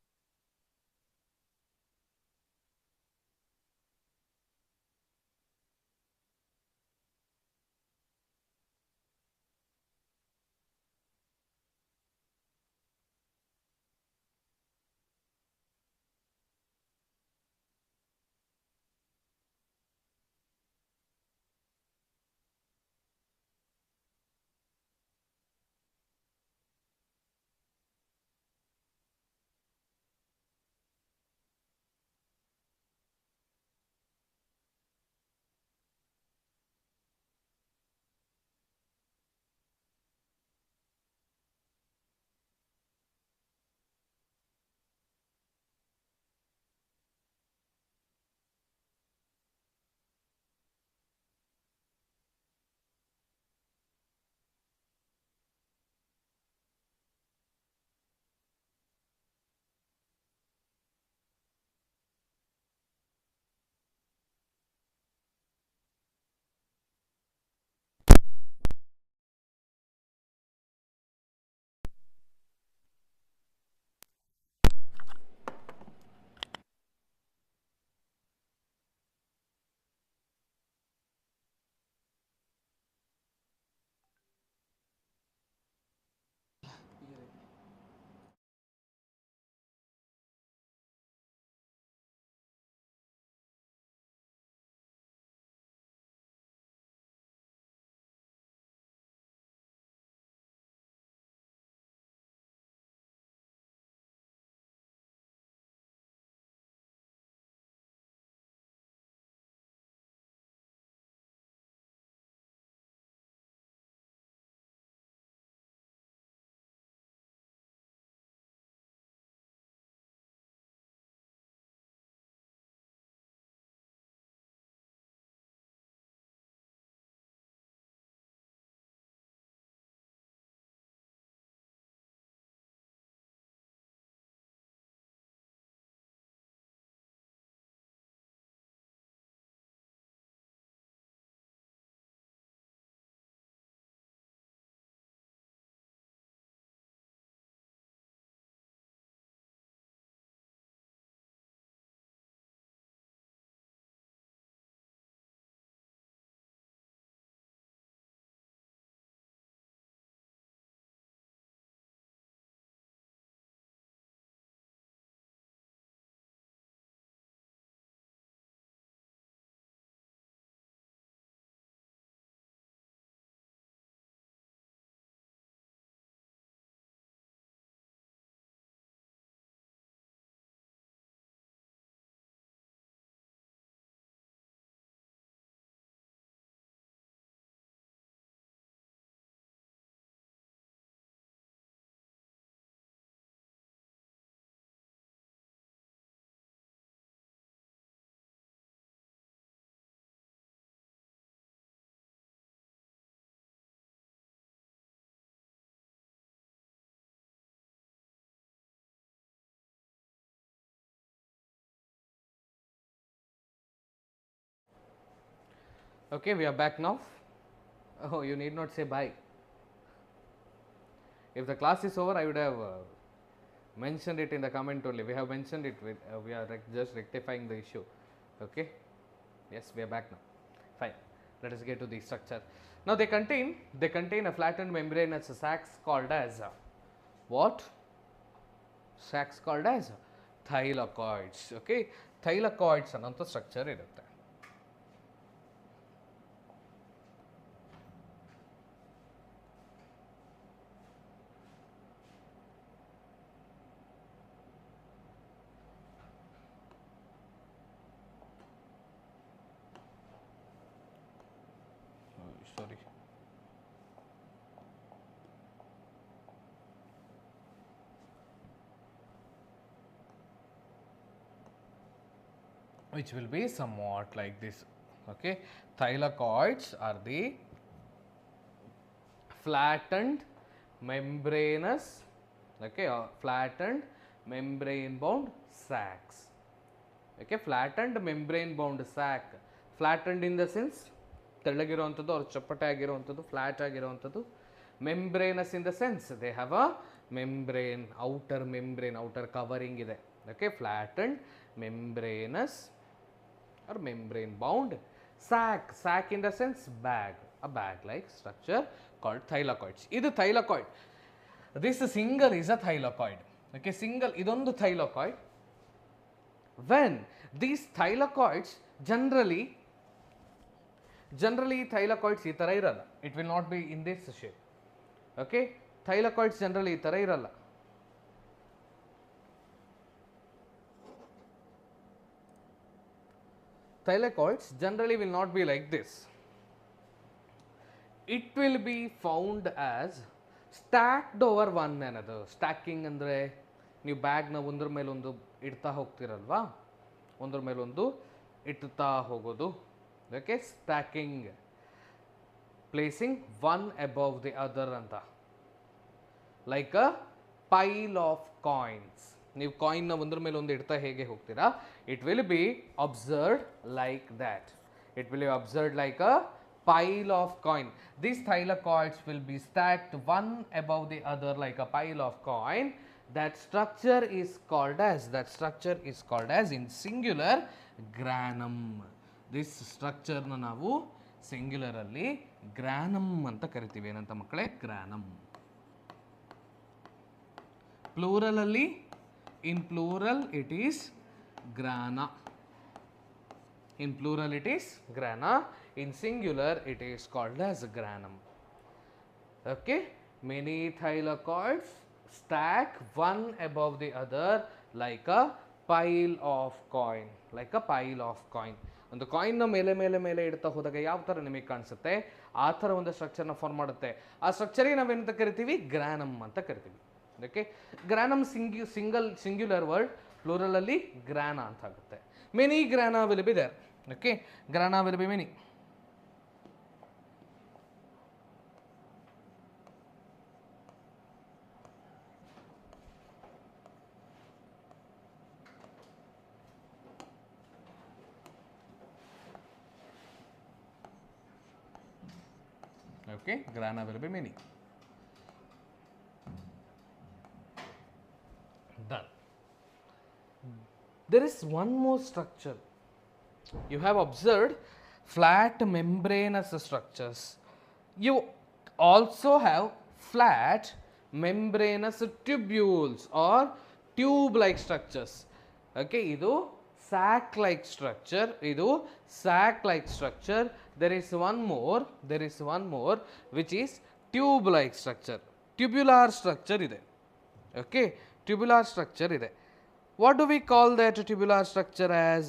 [SPEAKER 1] Okay, we are back now. Oh, you need not say bye. If the class is over, I would have mentioned it in the comment only. We have mentioned it. We are just rectifying the issue. Okay. Yes, we are back now. Fine. Let us get to the structure. Now they contain a flattened membranous sacs called as what? Sacs called as thylakoids. Okay. Thylakoids ಅನ್ನೋಂಥ structure ಇರುತ್ತೆ. which will be somewhat like this. Okay, thylakoids are the flattened membranous, okay, flattened membrane bound sacs. Okay, flattened membrane bound sac, flattened in the sense ತೆಳ್ಳಗಿರುವಂಥದ್ದು ಅವ್ರು ಚಪ್ಪಟೆ ಆಗಿರುವಂಥದ್ದು, flat ಆಗಿರುವಂಥದ್ದು. Membranous in the sense they have a membrane, outer covering ಇದೆ. Okay, flattened membranous or membrane bound sac in the sense bag, a bag like structure called thylakoids. Idu thylakoid, this single is a thylakoid. Okay, single idondu thylakoid. When these thylakoids generally thylakoids ಈ ಥರ ಇರಲ್ಲ, it will not be in this shape. Okay, thylakoids generally ಈ ಥರ ಇರಲ್ಲ. Thylakoids generally will not be like this. It will be found as stacked over one another. Stacking ಅಂದರೆ ನೀವು ಬ್ಯಾಗ್ನ ಒಂದ್ರ ಮೇಲೊಂದು ಇಡ್ತಾ ಹೋಗ್ತಿರಲ್ವಾ, ಒಂದ್ರ ಮೇಲೊಂದು ಇಡ್ತಾ ಹೋಗೋದು. Okay, stacking, placing one above the other ಅಂತ. Like a pile of coins. ನೀವು ಕಾಯಿನ್ನ ಒಂದ್ರ ಮೇಲೆ ಒಂದು ಇಡ್ತಾ ಹೇಗೆ ಹೋಗ್ತೀರಾ, it will be observed like that. It will be observed like a pile of coin. These thylakoids will be stacked one above the other like a pile of coin. That structure is called as in singular granum. This structure na ನಾವು singular ಅಲ್ಲಿ granum ಅಂತ ಕರಿತೀವಿ. ಏನಂತ ಮಕ್ಕಳೇ? granum. Plural ಅಲ್ಲಿ, in plural it is grana. In plural it is grana. In singular it is called as granum. Okay, many thylakoids stack one above the other like a pile of coin. Like a pile of coin. ಒಂದು ಕಾಯಿನ್ನ ಮೇಲೆ ಮೇಲೆ ಮೇಲೆ ಇಡ್ತಾ ಹೋದಾಗ ಯಾವ ಥರ ನಿಮಗೆ ಕಾಣಿಸುತ್ತೆ, ಆ ಥರ ಒಂದು ಸ್ಟ್ರಕ್ಚರ್ನ ಫಾರ್ಮ್ ಮಾಡುತ್ತೆ. ಆ ಸ್ಟ್ರಕ್ಚರಿಗೆ ನಾವೇನಂತ ಕರಿತೀವಿ? ಗ್ರಾನಮ್ ಅಂತ ಕರಿತೀವಿ. Okay, granum singular word, plural ಅಲ್ಲಿ ಗ್ರಾನಾ ಅಂತ ಆಗುತ್ತೆ. Many grana will be there. Okay, grana will be many. Okay, grana will be many. Done. There is one more structure. You have observed flat membranous structures. You also have flat membranous tubules or tube-like structures. Okay, idu sac-like structure. Idu sac-like structure. There is one more which is tube-like structure. Tubular structure ide. Okay, tubular structure ide. What do we call that tubular structure as?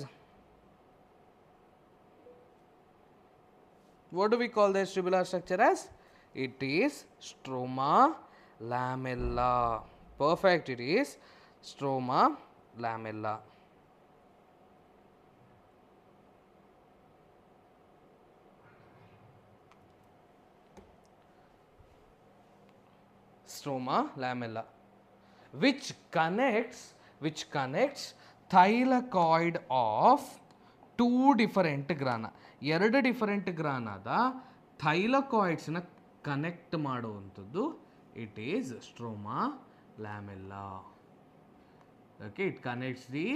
[SPEAKER 1] What do we call this tubular structure as? It is stroma lamella. Perfect, it is stroma lamella. Stroma lamella, which connects thylakoid of two different grana. ಎರಡು different ಗ್ರಾನಾದ ಥೈಲಕಾಯ್ಡ್ಸ್ನ connect ಮಾಡುವಂಥದ್ದು it is stroma lamella. Okay, it connects the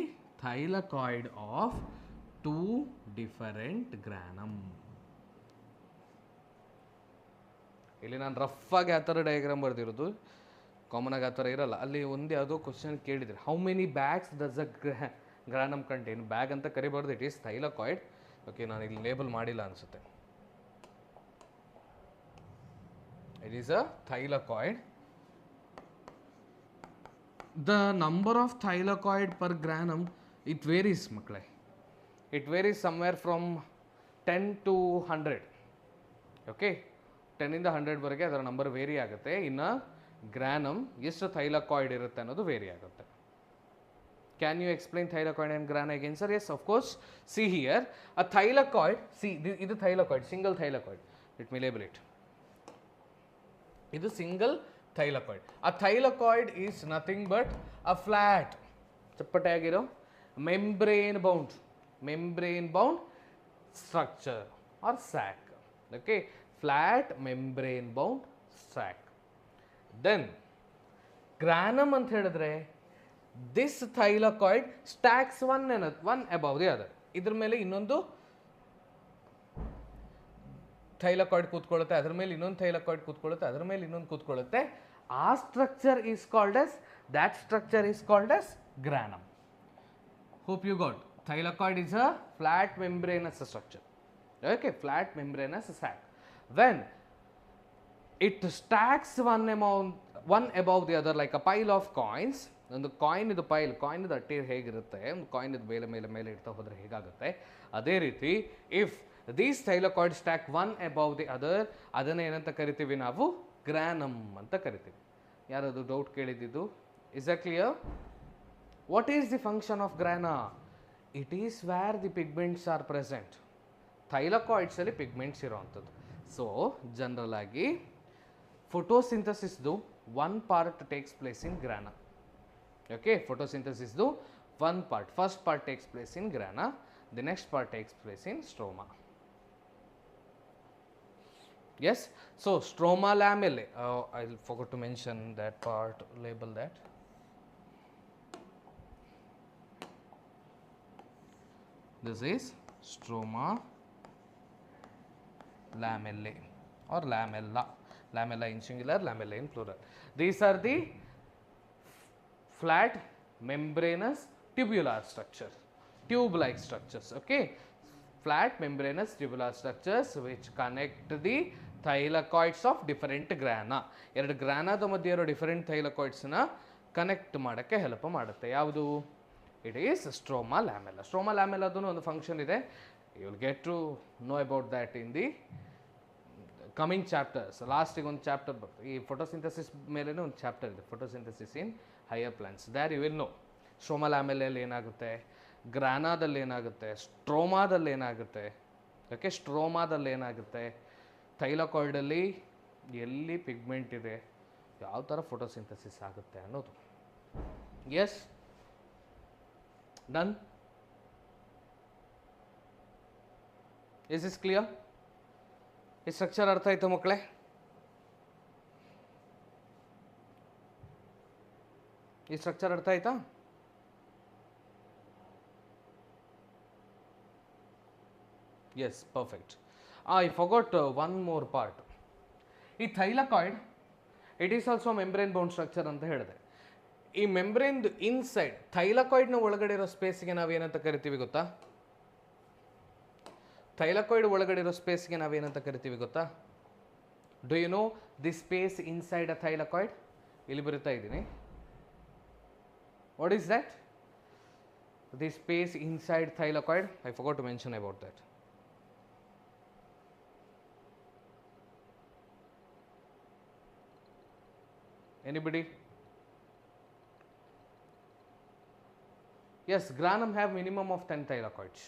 [SPEAKER 1] thylakoid of two different ಗ್ರಾನಮ್. ಇಲ್ಲಿ ನಾನು rough ಆಗಿ ಆ ಥರ diagram ಬರೆದಿರೋದು, common ಆಗಿ ಆ ಥರ ಇರಲ್ಲ. ಅಲ್ಲಿ ಒಂದು ಯಾವುದೋ ಕ್ವಶನ್ ಕೇಳಿದರೆ, how many bags does a granum contain? Bag ಅಂತ ಕರಿಬಾರ್ದು, ಇಟ್ ಈಸ್ ಥೈಲಕಾಯ್ಡ್. ಓಕೆ, ನಾನು ಇಲ್ಲಿ ಲೇಬಲ್ ಮಾಡಿಲ್ಲ ಅನಿಸುತ್ತೆ. It is a thylakoid. The number of thylakoid per granum it varies ಮಕ್ಕಳೇ. It varies somewhere from 10 to 100. Okay, 10 ಇಂದ 100ವರೆಗೆ ಅದರ number very ಆಗುತ್ತೆ. ಇನ್ನು ಗ್ರಾನಮ್ ಎಷ್ಟು ಥೈಲಕಾಯ್ಡ್ ಇರುತ್ತೆ ಅನ್ನೋದು ವೇರಿ ಆಗುತ್ತೆ. Can you explain thylakoid and grana again, sir? Yes, of course. See here, a thylakoid, see, this is thylakoid, single thylakoid. Let me label it. This is single thylakoid. A thylakoid is nothing but a flat, membrane bound structure or sac. Okay, flat membrane bound sac. Then granum ant helidre, this thylakoid stacks one above the other. Idr mele innondu thylakoid ಕೂತ್ಕೊಳ್ಳುತ್ತೆ, ಅದರ ಮೇಲೆ ಇನ್ನೊಂದು thylakoid ಕೂತ್ಕೊಳ್ಳುತ್ತೆ, ಅದರ ಮೇಲೆ ಇನ್ನೊಂದು ಕೂತ್ಕೊಳ್ಳುತ್ತೆ. ಆ structure is called as, that structure is called as granum. Hope you got. Thylakoid is a flat membranous structure. Okay, flat membranous sac. When it stacks one above the other like a pile of coins. ಒಂದು coin ಇದು ಪೈಲ್, coin ಇದು ಅಟ್ಟಿ ಹೇಗಿರುತ್ತೆ, ಒಂದು coin ಇದು ಮೇಲೆ ಮೇಲೆ ಮೇಲೆ ಇಡ್ತಾ ಹೋದರೆ ಹೇಗಾಗುತ್ತೆ, ಅದೇ ರೀತಿ if these thylakoid stack one above the other, ಅದನ್ನು ಏನಂತ ಕರಿತೀವಿ ನಾವು, ಗ್ರಾನಮ್ ಅಂತ ಕರಿತೀವಿ. ಯಾರದು ಡೌಟ್ ಕೇಳಿದ್ದು? Is a clear? What is the function of grana? It is where the pigments are present. ಥೈಲಕಾಯ್ಡ್ಸಲ್ಲಿ ಪಿಗ್ಮೆಂಟ್ಸ್ ಇರೋವಂಥದ್ದು. ಸೊ ಜನರಲ್ ಆಗಿ ಫೋಟೋಸಿಂಥಸಿಸ್ದು one part takes place in grana. Okay, photosynthesis do one part. First part takes place in grana, the next part takes place in stroma. Yes, so stroma lamellae, I forgot to mention that part, label that. This is stroma lamellae or lamella. Lamella in singular, lamella in plural. These are the flat membranous tubular structures, tube-like structures. Okay, flat membranous tubular structures which connect the thylakoids of different grana. ಎರಡು ಗ್ರಾನಾದ ಮಧ್ಯೆ ಇರೋ different ಥೈಲಕಾಯ್ಡ್ಸ್ನ connect ಮಾಡೋಕ್ಕೆ help ಮಾಡುತ್ತೆ. ಯಾವುದು? It is stroma lamella. Stroma ಲ್ಯಾಮೆಲ್ಲದೂ ಒಂದು ಫಂಕ್ಷನ್ ಇದೆ. You will get to know about that in the coming chapters. ಲಾಸ್ಟಿಗೆ ಒಂದು ಚಾಪ್ಟರ್ ಬರ್ತದೆ, ಈ ಫೋಟೋಸಿಂಥಸಿಸ್ ಮೇಲೇ ಒಂದು ಚಾಪ್ಟರ್ ಇದೆ, photosynthesis in higher plants. There you will know stroma ಲ್ಯಾಮೆಲ್ಲೆಯಲ್ಲಿ ಏನಾಗುತ್ತೆ, ಗ್ರಾನಾದಲ್ಲಿ ಏನಾಗುತ್ತೆ, ಸ್ಟ್ರೋಮಾದಲ್ಲಿ ಏನಾಗುತ್ತೆ. ಓಕೆ, ಸ್ಟ್ರೋಮಾದಲ್ಲಿ ಏನಾಗುತ್ತೆ, ಥೈಲಕಾಯ್ಡಲ್ಲಿ ಎಲ್ಲಿ ಪಿಗ್ಮೆಂಟ್ ಇದೆ, ಯಾವ ಥರ ಫೋಟೋಸಿಂಥಸಿಸ್ ಆಗುತ್ತೆ ಅನ್ನೋದು. Yes, done. Is is clear? ಈ ಸ್ಟ್ರಕ್ಚರ್ ಅರ್ಥ ಆಯ್ತು ಮಕ್ಕಳೇ? ಈ ಸ್ಟ್ರಕ್ಚರ್ ಅರ್ಥ ಆಯ್ತಾ? Yes, perfect. I forgot one more part. ಈ thylakoid it is also membrane bound structure ಅಂತ ಹೇಳಿದೆ. ಈ ಮೆಂಬ್ರೇನ್ ಇನ್ಸೈಡ್ ಥೈಲಕಾಯ್ಡ್ನ ಒಳಗಡೆ ಇರೋ ಸ್ಪೇಸ್ಗೆ ನಾವೇನಂತ ಕರಿತೀವಿ ಗೊತ್ತಾ? ಥೈಲಕಾಯ್ಡ್ ಒಳಗಡೆ ಇರೋ ಸ್ಪೇಸ್ಗೆ ನಾವೇನಂತ ಕರಿತೀವಿ ಗೊತ್ತಾ? Do you know the space inside a thylakoid? ಇಲ್ಲಿ ಬರುತ್ತಾ ಇದ್ದೀನಿ. What is that? The space inside thylakoid. I forgot to mention about that. Anybody? Yes, granum have minimum of 10 thylakoids.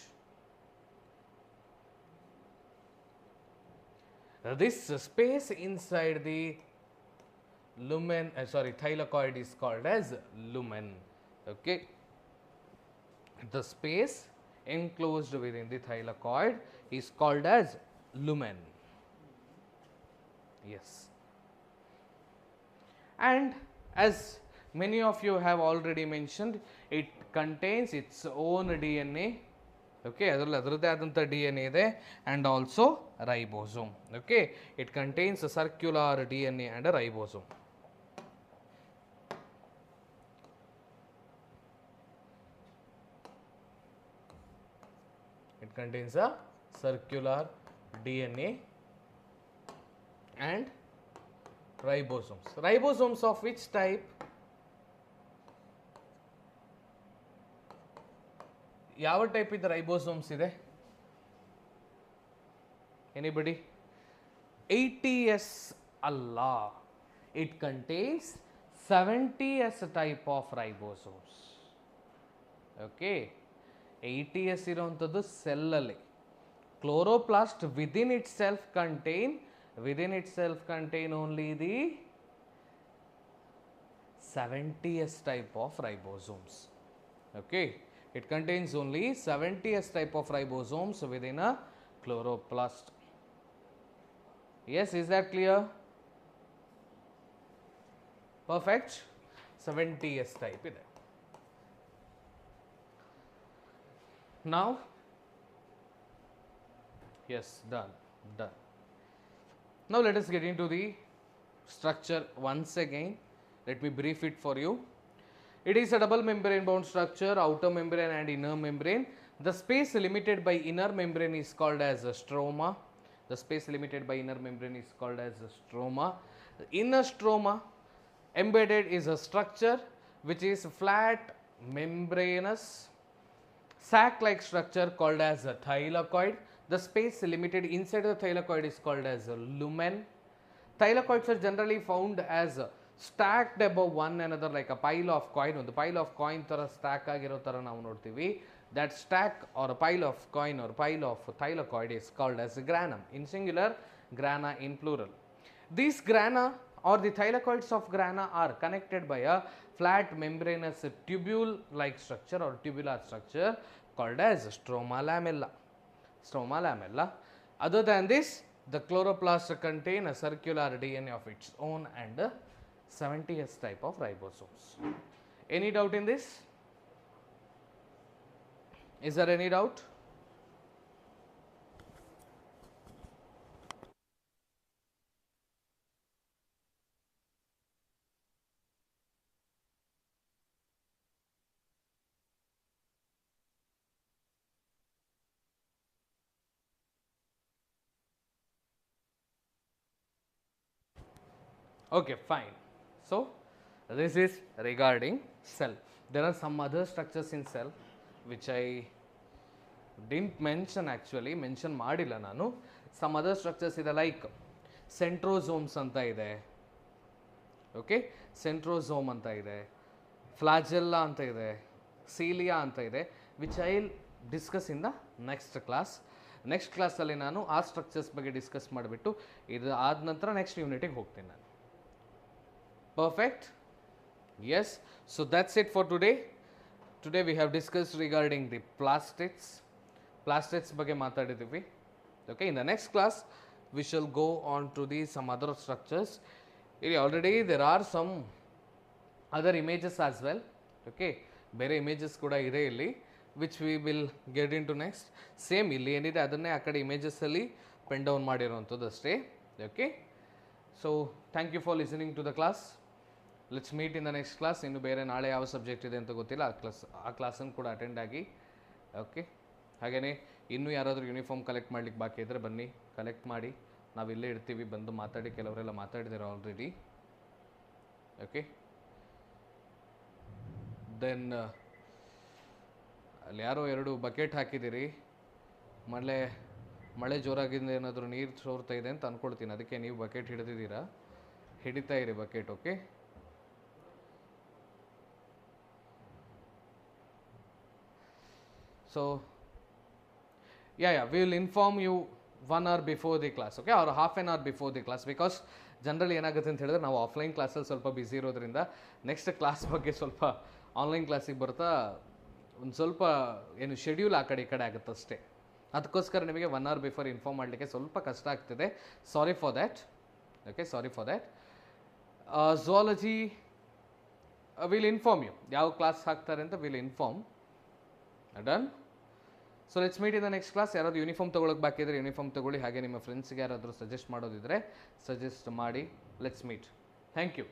[SPEAKER 1] This space inside the lumen, thylakoid is called as lumen. Okay, the space enclosed within the thylakoid is called as lumen. Yes. And as many of you have already mentioned, it contains its own DNA. Okay, ಅದರದ್ದೇ ಆದಂಥ DNA ಇದೆ, and also ribosome. Okay, it contains a circular DNA and a ribosome. It contains a circular DNA and ribosomes. Ribosomes of which type? ಯಾವ type ಇದೆ ribosomes ಇದೆ? Anybody? 80s ಅಲ್ಲ, it contains 70s type of ribosomes. Okay, 80s ಇರುವಂಥದ್ದು ಸೆಲ್ಲಲ್ಲಿ. Chloroplast within itself contain only the 70s type of ribosomes. Okay, it contains only 70s type of ribosomes within a chloroplast. Yes, is that clear? Perfect. 70s type ಇದೆ. Now, yes, done. Now let us get into the structure once again. Let me brief it for you. It is a double membrane bound structure, outer membrane and inner membrane. The space limited by inner membrane is called as a stroma. The space limited by inner membrane is called as a stroma. In a stroma, embedded is a structure which is flat, membranous, sac-like structure called as a thylakoid. The space limited inside the thylakoid is called as a lumen. Thylakoids are generally found as stacked above one another like a pile of coin. ಒಂದು pile of coin ತರ stack ಆಗಿರೋ ತರ ನಾವು ನೋಡ್ತೀವಿ. That stack or a pile of coin or pile of thylakoid is called as granum in singular, grana in plural. These grana or the thylakoids of grana are connected by a flat membranous tubule like structure or tubular structure called as stroma lamella. Other than this, the chloroplast contain a circular DNA of its own and 70s type of ribosomes. Any doubt in this? Is there any doubt? Okay, fine. So, this is regarding cell. There are some other structures in cell which I didn't mention actually, mention ಮಾಡಿಲ್ಲ ನಾನು. Some other structures ಇದೆ like centrosomes ಅಂತ ಇದೆ. Okay, centrosome ಅಂತ ಇದೆ, flagella ಅಂತ ಇದೆ, cilia ಅಂತ ಇದೆ, which I will discuss in the next class. Next ಕ್ಲಾಸಲ್ಲಿ ನಾನು ಆ ಸ್ಟ್ರಕ್ಚರ್ಸ್ ಬಗ್ಗೆ ಡಿಸ್ಕಸ್ ಮಾಡಿಬಿಟ್ಟು ಇದು ಆದ ನಂತರ ನೆಕ್ಸ್ಟ್ ಯೂನಿಟಿಗೆ ಹೋಗ್ತೀನಿ ನಾನು. Perfect? Yes. So that's it for today. Today we have discussed regarding the plastids. Plastids ಬಗ್ಗೆ ಮಾತಾಡಿದ್ದೀವಿ. Okay, in the next class we shall go on to the some other structures. Already there are some other images as well. Okay, ಬೇರೆ images ಕೂಡ ಇದೆ ಇಲ್ಲಿ which we will get into next. Same ಇಲ್ಲಿ ಏನಿದೆ ಅದನ್ನೇ ಆ ಕಡೆ images ಅಲ್ಲಿ ಪೆನ್ ಡೌನ್ ಮಾಡಿರೋಂಥದ್ದು ಅಷ್ಟೇ. Okay, so thank you for listening to the class. Let's meet in the next class. ಇನ್ನು ಬೇರೆ ನಾಳೆ ಯಾವ ಸಬ್ಜೆಕ್ಟ್ ಇದೆ ಅಂತ ಗೊತ್ತಿಲ್ಲ, ಆ ಕ್ಲಾಸನ್ನು ಕೂಡ ಅಟೆಂಡ್ ಆಗಿ. ಓಕೆ, ಹಾಗೆಯೇ ಇನ್ನೂ ಯಾರಾದರೂ ಯೂನಿಫಾರ್ಮ್ ಕಲೆಕ್ಟ್ ಮಾಡ್ಲಿಕ್ಕೆ ಬಾಕಿ ಇದ್ದರೆ ಬನ್ನಿ, ಕಲೆಕ್ಟ್ ಮಾಡಿ, ನಾವು ಇಲ್ಲೇ ಇರ್ತೀವಿ, ಬಂದು ಮಾತಾಡಿ. ಕೆಲವರೆಲ್ಲ ಮಾತಾಡಿದ್ದಾರೆ ಆಲ್ರೆಡಿ. ಓಕೆ, ದೆನ್ ಅಲ್ಲಿ ಯಾರೋ 2 ಬಕೆಟ್ ಹಾಕಿದ್ದೀರಿ, ಮಳೆ ಜೋರಾಗಿಂದ ಏನಾದರೂ ನೀರು ಸೋರ್ತಾ ಇದೆ ಅಂತ ಅಂದ್ಕೊಳ್ತೀನಿ, ಅದಕ್ಕೆ ನೀವು ಬಕೆಟ್ ಹಿಡಿದಿದ್ದೀರಾ, ಹಿಡಿತಾ ಇರಿ bucket. Okay, so yeah, we will inform you 1 hour before the class, okay, or half an hour before the class, because generally ಏನಾಗುತ್ತೆ ಅಂತ ಹೇಳಿದ್ರೆ ನಾವು ಆಫ್ಲೈನ್ ಕ್ಲಾಸಲ್ಲಿ ಸ್ವಲ್ಪ ಬ್ಯುಸಿ ಇರೋದ್ರಿಂದ ನೆಕ್ಸ್ಟ್ ಕ್ಲಾಸ್ ಬಗ್ಗೆ ಸ್ವಲ್ಪ ಆನ್ಲೈನ್ ಕ್ಲಾಸಿಗೆ ಬರ್ತಾ ಒಂದು ಸ್ವಲ್ಪ ಏನು ಶೆಡ್ಯೂಲ್ ಆ ಕಡೆ ಈ ಕಡೆ ಆಗುತ್ತೆ ಅಷ್ಟೇ. ಅದಕ್ಕೋಸ್ಕರ ನಿಮಗೆ 1 hour ಬಿಫೋರ್ ಇನ್ಫಾರ್ಮ್ ಮಾಡಲಿಕ್ಕೆ ಸ್ವಲ್ಪ ಕಷ್ಟ ಆಗ್ತಿದೆ. Sorry for that. Okay, sorry for that. Zoology will inform you, ಯಾವ ಕ್ಲಾಸ್ ಹಾಕ್ತಾರೆ ಅಂತ will inform. Done. So let's meet in the next class. ಯಾರಾದರೂ ಯೂನಿಫಾರ್ಮ್ ತೊಗೊಳಕ್ಕೆ ಬಾಕಿ ಇದ್ದರೆ ಯೂನಿಫಾರ್ಮ್ ತೊಗೊಳ್ಳಿ, ಹಾಗೆ ನಿಮ್ಮ ಫ್ರೆಂಡ್ಸ್ಗೆ ಯಾರಾದರೂ ಸಜೆಸ್ಟ್ ಮಾಡೋದಿದ್ದರೆ ಸಜೆಸ್ಟ್ ಮಾಡಿ. Let's meet. Thank you.